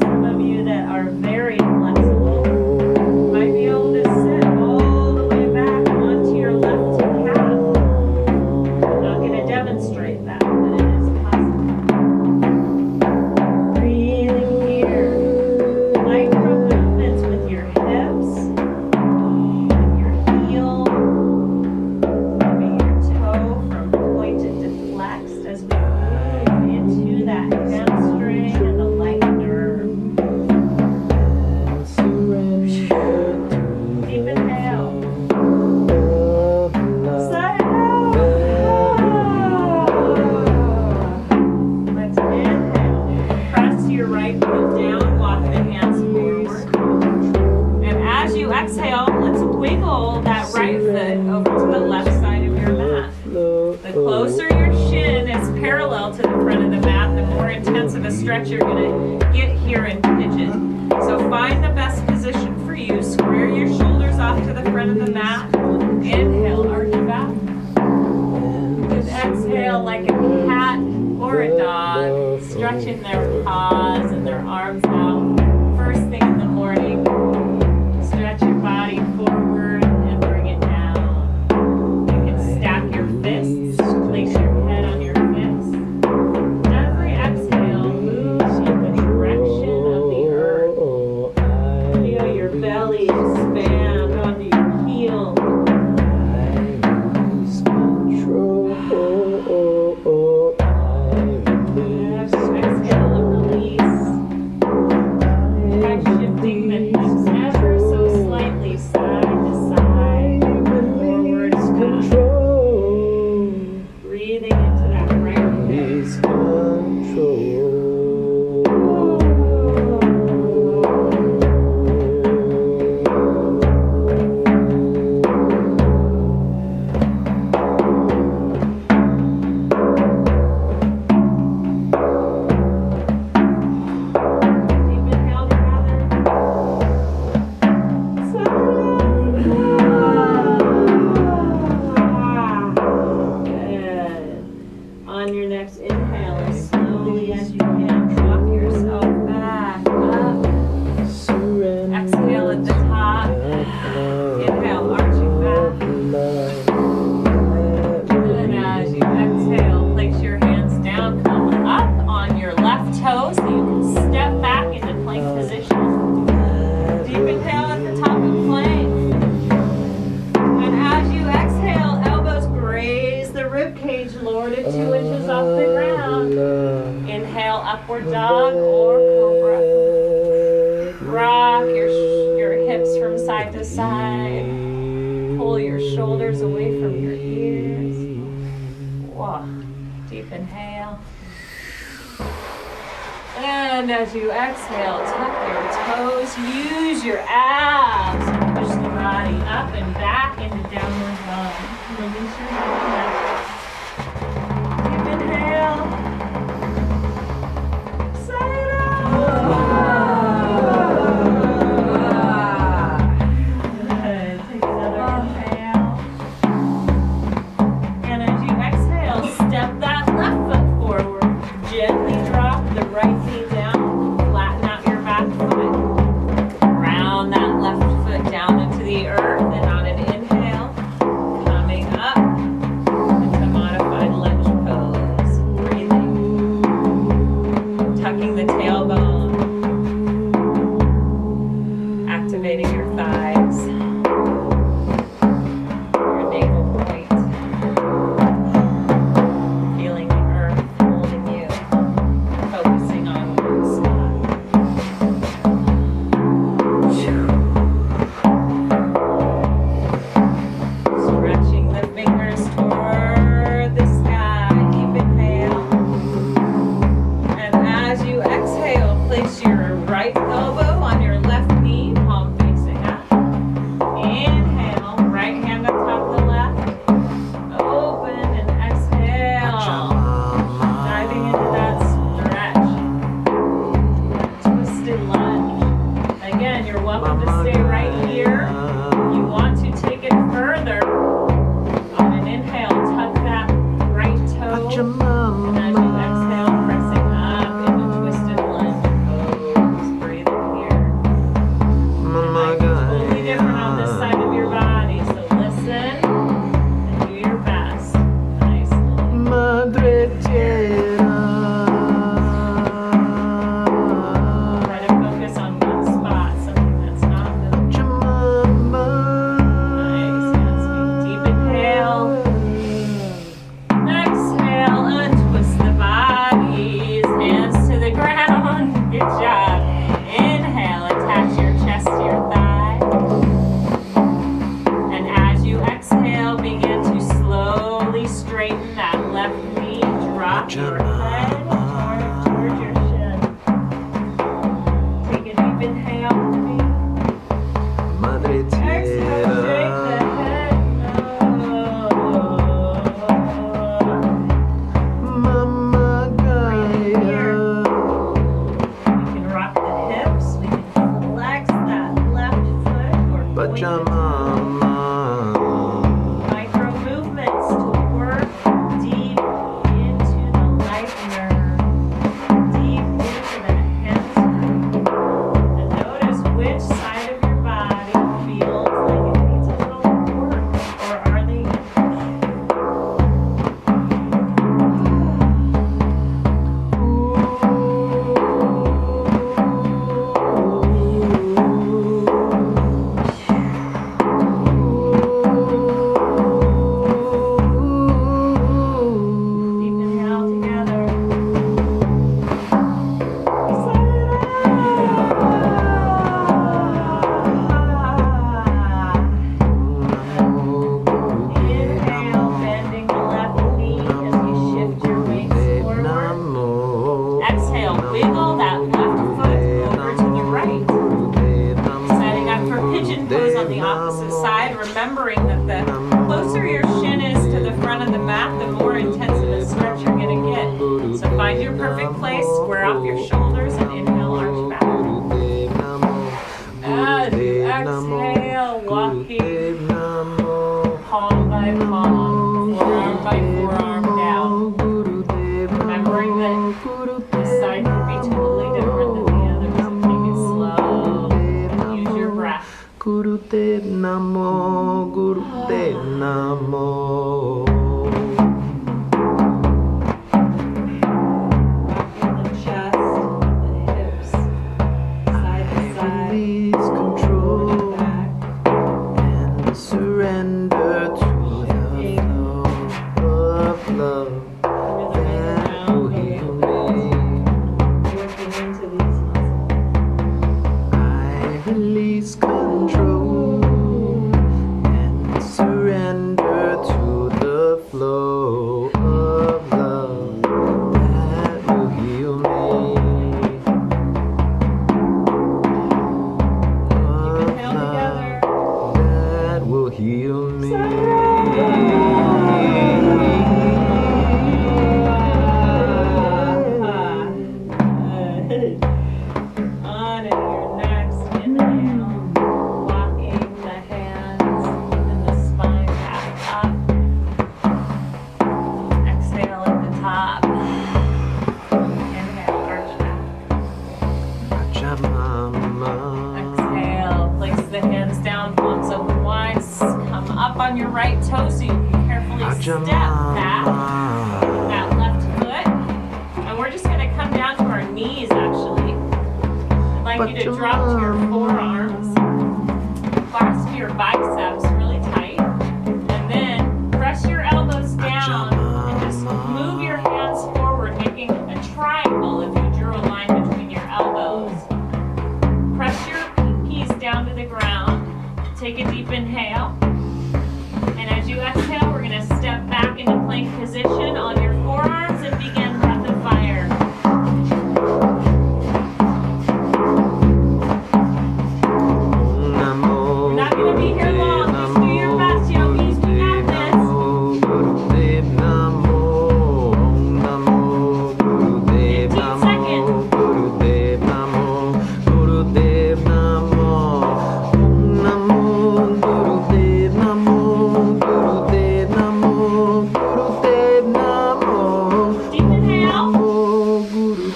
Some of you that are very flexible might be able to sit all the way back onto your left calf. I'm not going to demonstrate that, but it is possible. Breathing here. Micro movements with your hips, with your heel, maybe your toe from pointed to flexed as we move into that hamstring and the leg nerve. Deep inhale. Sigh it out. Let's inhale. Press your right foot down, walk the hands forward. And as you exhale, let's wiggle that right foot over to the left side of your mat. The closer your shin is parallel to the front of the mat, the more intense of a stretch you're going to get here in pigeon. So find the best position for you. Square your shoulders off to the front of the mat. Inhale, arch back. Just exhale like a cat or a dog, stretching their paws and their arms out. First thing in the morning, stretch your body forward and bring it down. You can stack your fists, place your head on your fists. Every exhale moves in the direction of the earth. Feel your belly expand onto your heels. Exhale and release. Try shifting the hips ever so slightly, side to side, forward and back. Breathing into that right hip. Deep inhale together. Good. On your next inhale, as slowly as you can, walk yourself back up. Exhale at the top. Inhale, arching back. And as you exhale, place your hands down, come up on your left toe so you can step back into plank position. Deep inhale at the top of plank. And as you exhale, elbows graze the rib cage, lower to 2 inches off the ground. Inhale, upward dog or cobra. Rock your hips from side to side. Pull your shoulders away from your ears. Whoa. Deep inhale. And as you exhale, tuck your toes. Use your abs and push them body up and back into downward dog. Release your neck. Deep inhale. Sigh it out. Good. Take another inhale. And as you exhale, step that left foot forward. Gently drop the right knee down. Flatten out your back foot. Round that left foot down into the earth, and on an inhale, coming up into modified lunge pose. Breathing. Tucking the tailbone. Activating your thighs. Your navel point. Feeling the earth holding you. Focusing on one spot. Stretching the fingers toward the sky. Deep inhale. And as you exhale, place your right elbow on your left knee, palm facing up. Inhale, right hand on top of the left. Open and exhale. Diving into that stretch. Twisted lunge. Again, you're welcome to stay right here. You want to take it further. On an inhale, tuck that right toe. And as you exhale, pressing up into twisted lunge pose. Breathing here. Totally different on this side of your body. So listen and do your best. Nicely. Try to focus on one spot, something that's not moving. Nice, yes. Deep inhale. Exhale, untwist the bodies. Hands to the ground. Good job. Inhale, attach your chest to your thigh. And as you exhale, begin to slowly straighten that left knee. Drop your head towards your shin. Take a deep inhale with me. Exhale, shake the head. Breathe here. We can rock the hips. We can flex that left foot or point it. Micro movements to work deep into the life nerve, deep into the hamstring. And notice which side of your body feels like it needs a little work, or are they in Deep inhale together. Inhale, bending the left knee as you shift your weight forward. Exhale, wiggle that left foot over to the right. Setting up for pigeon pose on the opposite side, remembering that the closer your shin is to the front of the mat, the more intensive a stretch you're going to get. So find your perfect place, square off your shoulders, and inhale, arch back. As you exhale, walking palm by palm, forearm by forearm down. Remembering that this side can be totally different than the other, so take it slow. Use your breath. Guru Te Namo, Guru Te Namo. Rocking the chest, the hips, side to side, Release forward control and back. and surrender to the flow of love that will heal me. Working into these muscles. I release control and surrender to the Exhale. Place the hands down, palms open wide. Come up on your right toe so you can carefully step back that left foot. And we're just going to come down to our knees, actually. I'd like you to drop to your forearms. Clasp your biceps really tight. And then press your elbows down and just move your hands forward, making a triangle if you drew a line between your elbows. Press your pinkies down to the ground. Take a deep inhale. And as you exhale, we're going to step back into plank position on your forearms and begin breath of fire. We're not going to be here long. Just do your best, yogis. We got this. 15 seconds. Deep inhale.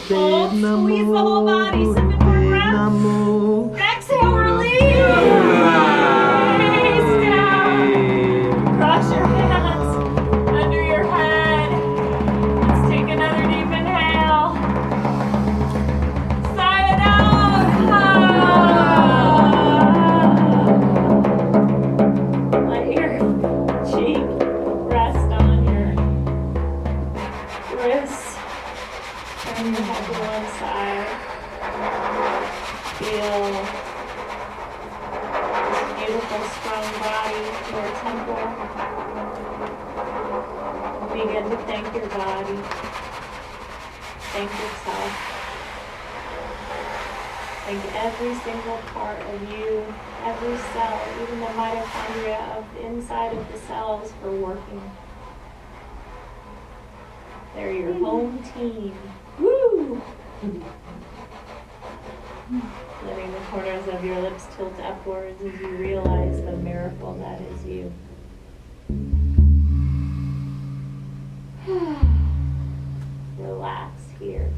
Hold, squeeze the whole body. 7 more breaths. Exhale, release. Release down. Cross your hands under your head. Let's take another deep inhale. Sigh it out. Let your cheek rest on your wrist. Turn your head to one side. Feel this beautiful, strong body, your temple. Begin to thank your body. Thank yourself. Thank every single part of you, every cell, even the mitochondria of the inside of the cells for working. They're your home team. Woo! Letting the corners of your lips tilt upwards as you realize the miracle that is you. Relax here.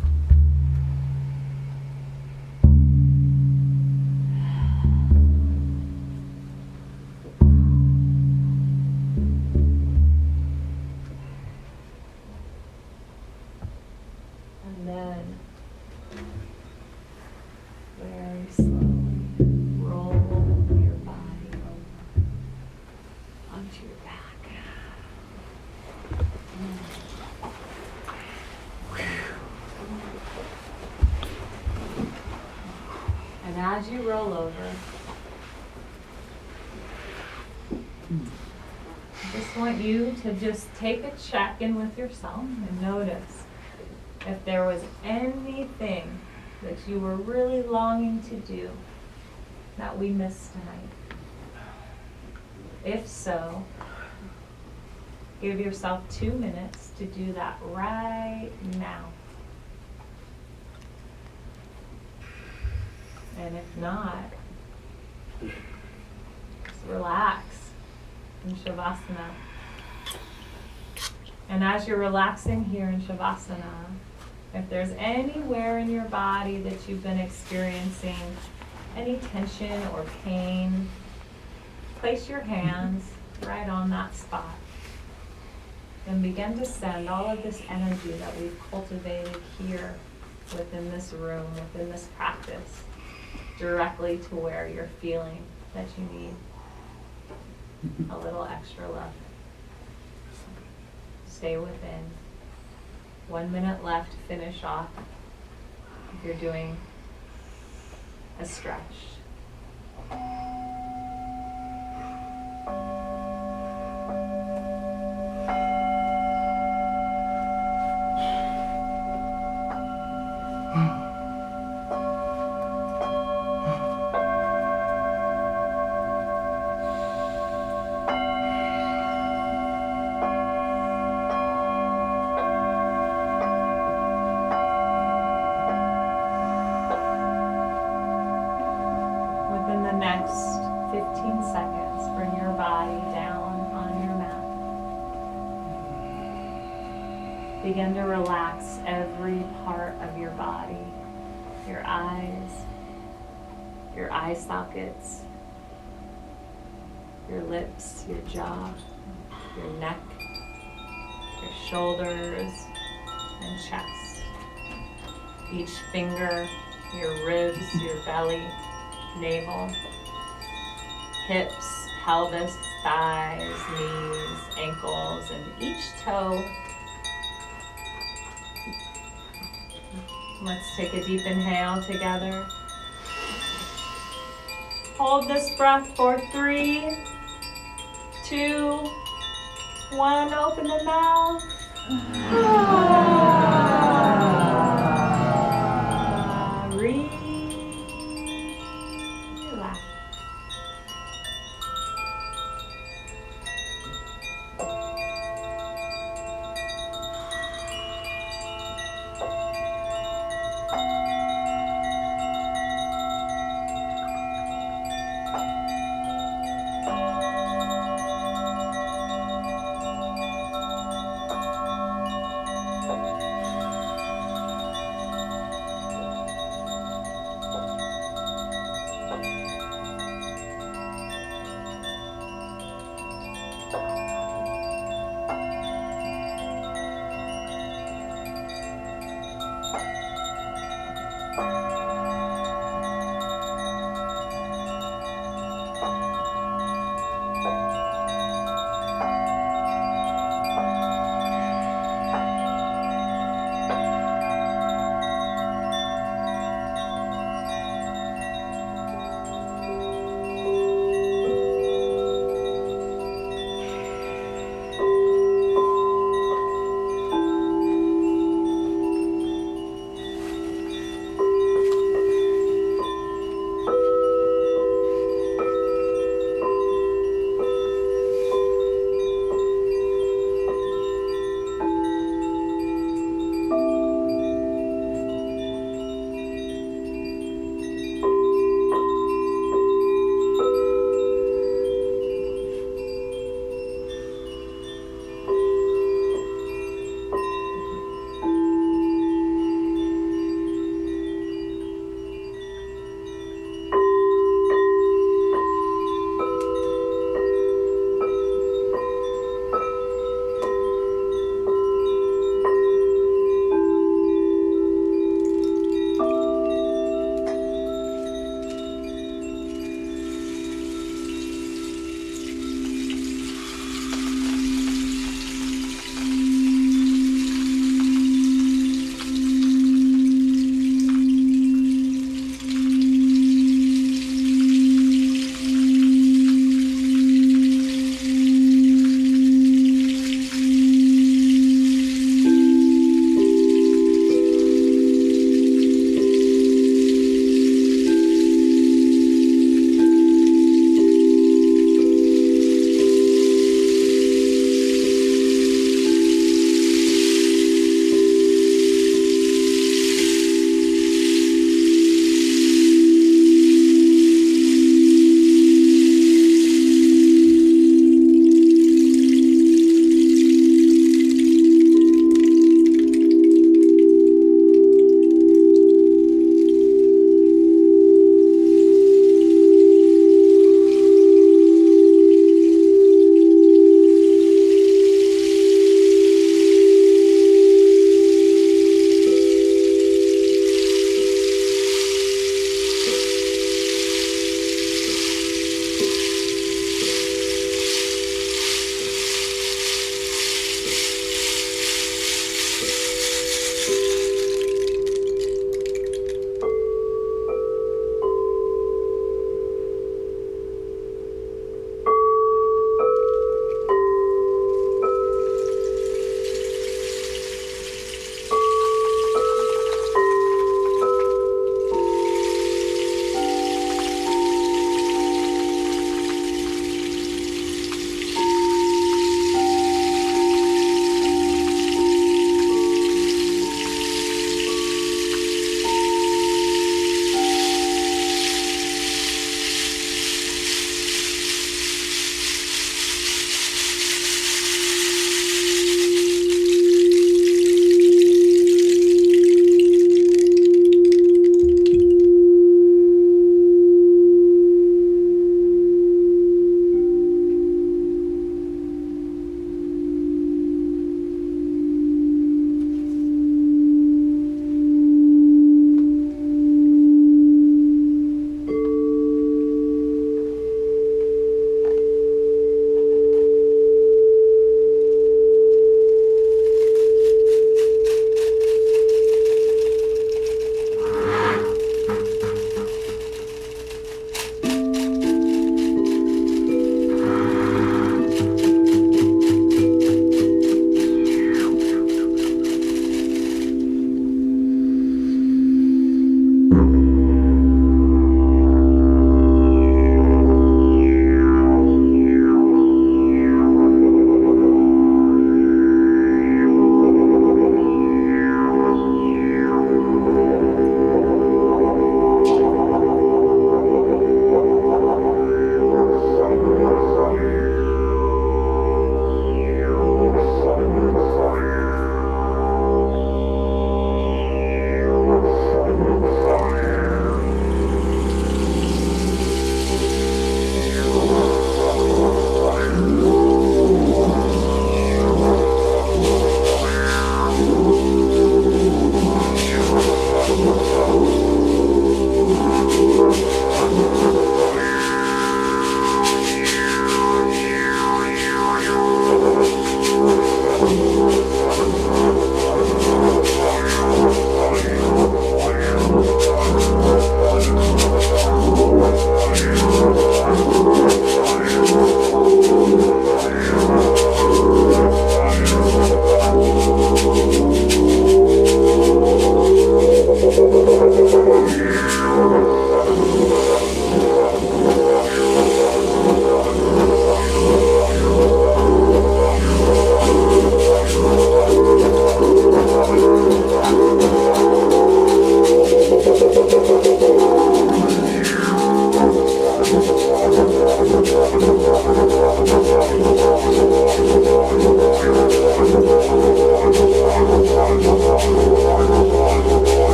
And then very slowly roll your body onto your back. And as you roll over, I just want you to just take a check in with yourself and notice if there was anything that you were really longing to do that we missed tonight. If so, give yourself 2 minutes to do that right now. And if not, just relax in Shavasana. And as you're relaxing here in Shavasana, if there's anywhere in your body that you've been experiencing any tension or pain, place your hands right on that spot. And begin to send all of this energy that we've cultivated here within this room, within this practice, directly to where you're feeling that you need a little extra love. Stay within. 1 minute left to finish off if you're doing a stretch. Within the next 15 seconds, bring your body down on your mat. Begin to relax every part of your body. Your eyes, your eye sockets, your lips, your jaw, your neck, your shoulders and chest. Each finger, your ribs, your belly, navel, hips, pelvis, thighs, knees, ankles, and each toe. Let's take a deep inhale together. Hold this breath for 3, 2, 1. Open the mouth. Relax.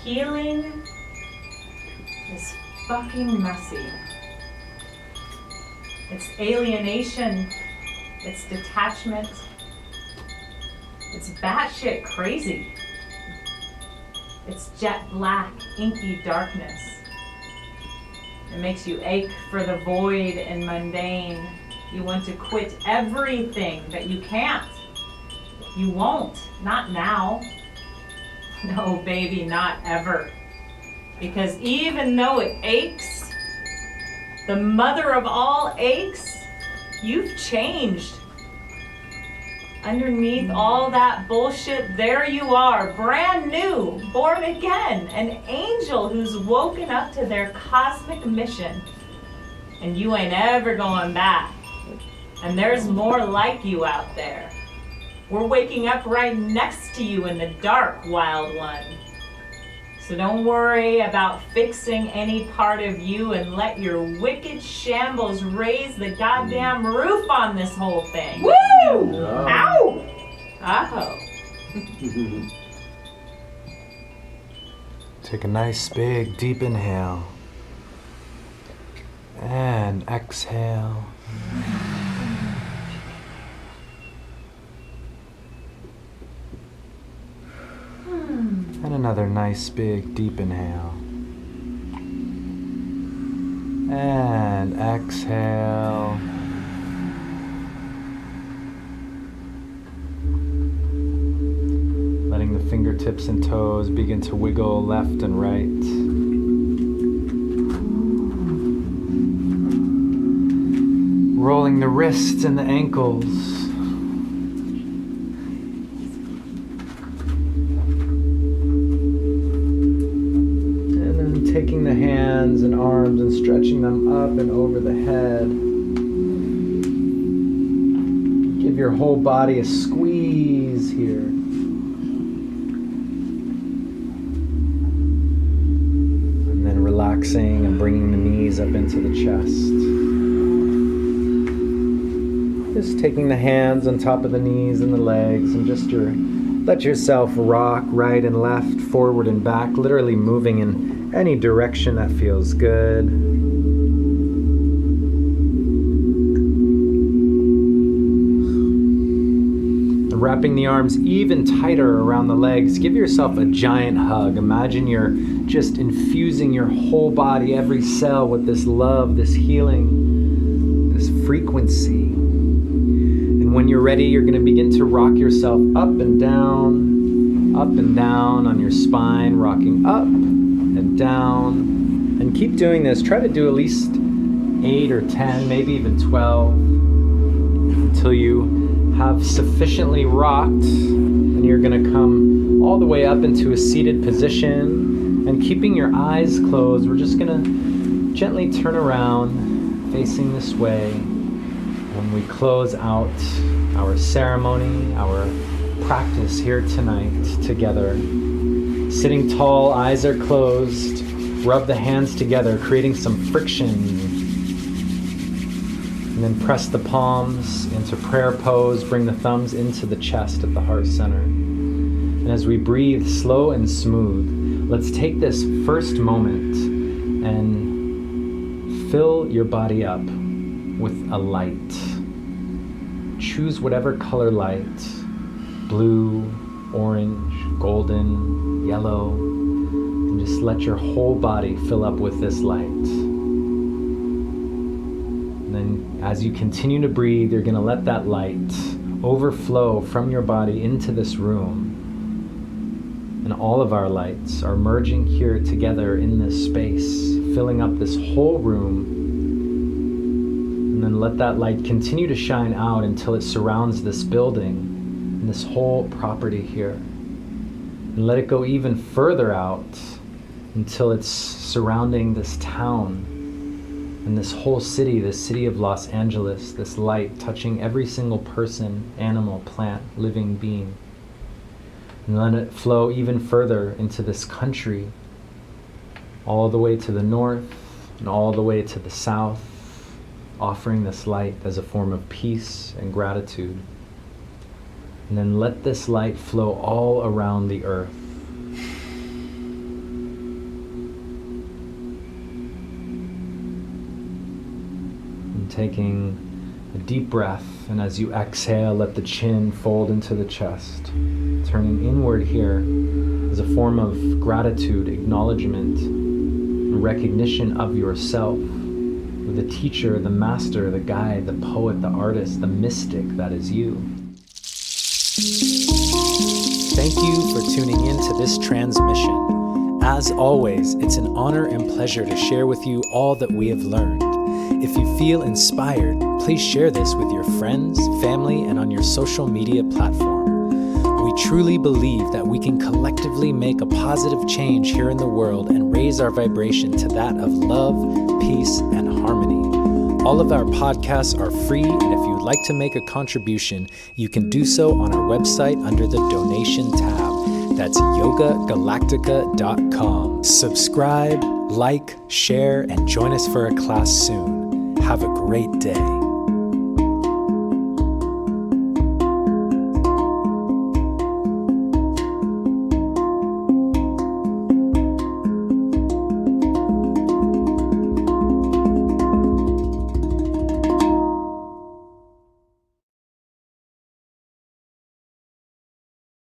Healing is fucking messy. It's alienation, it's detachment, it's batshit crazy. It's jet black, inky darkness. It makes you ache for the void and mundane. You want to quit everything, but you can't. You won't, not now. No, baby, not ever. Because even though it aches, the mother of all aches, you've changed. Underneath all that bullshit, there you are, brand new, born again, an angel who's woken up to their cosmic mission. And you ain't ever going back. And there's more like you out there. We're waking up right next to you in the dark, wild one. So don't worry about fixing any part of you and let your wicked shambles raise the goddamn roof on this whole thing. Woo! Oh. Ow! Ow. Take a nice big deep inhale. exhale. And another nice big deep inhale. And exhale. Letting the fingertips and toes begin to wiggle left and right. Rolling the wrists and the ankles. And then taking the hands and arms and stretching them up and over the head. Give your whole body a squeeze here. And then relaxing and bringing the knees up into the chest. Just taking the hands on top of the knees and the legs and just let yourself rock right and left, forward and back, literally moving in any direction that feels good. And wrapping the arms even tighter around the legs. Give yourself a giant hug. Imagine you're just infusing your whole body, every cell, with this love, this healing, this frequency. When you're ready, you're going to begin to rock yourself up and down on your spine, rocking up and down. And keep doing this. Try to do at least 8 or 10, maybe even 12, until you have sufficiently rocked. And you're going to come all the way up into a seated position. And keeping your eyes closed, we're just going to gently turn around, facing this way. When we close out our ceremony, our practice here tonight together. Sitting tall, eyes are closed, rub the hands together, creating some friction. And then press the palms into prayer pose, bring the thumbs into the chest at the heart center. And as we breathe slow and smooth, let's take this first moment and fill your body up with a light. Choose whatever color light, blue, orange, golden, yellow, and just let your whole body fill up with this light. And then as you continue to breathe, you're going to let that light overflow from your body into this room. And all of our lights are merging here together in this space, filling up this whole room. And then let that light continue to shine out until it surrounds this building and this whole property here. And let it go even further out until it's surrounding this town and this whole city, this city of Los Angeles, this light touching every single person, animal, plant, living being. And let it flow even further into this country, all the way to the north and all the way to the south, offering this light as a form of peace and gratitude. And then let this light flow all around the earth. And taking a deep breath, and as you exhale, let the chin fold into the chest, turning inward here as a form of gratitude, acknowledgement, and recognition of yourself. The teacher, the master, the guide, the poet, the artist, the mystic that is you. Thank you for tuning in to this transmission. As always, it's an honor and pleasure to share with you all that we have learned. If you feel inspired, please share this with your friends, family, and on your social media platform. We truly believe that we can collectively make a positive change here in the world and raise our vibration to that of love, peace, and harmony. All of our podcasts are free, and if you'd like to make a contribution, you can do so on our website under the donation tab. That's yogagalactica.com. Subscribe, like, share, and join us for a class soon. Have a great day.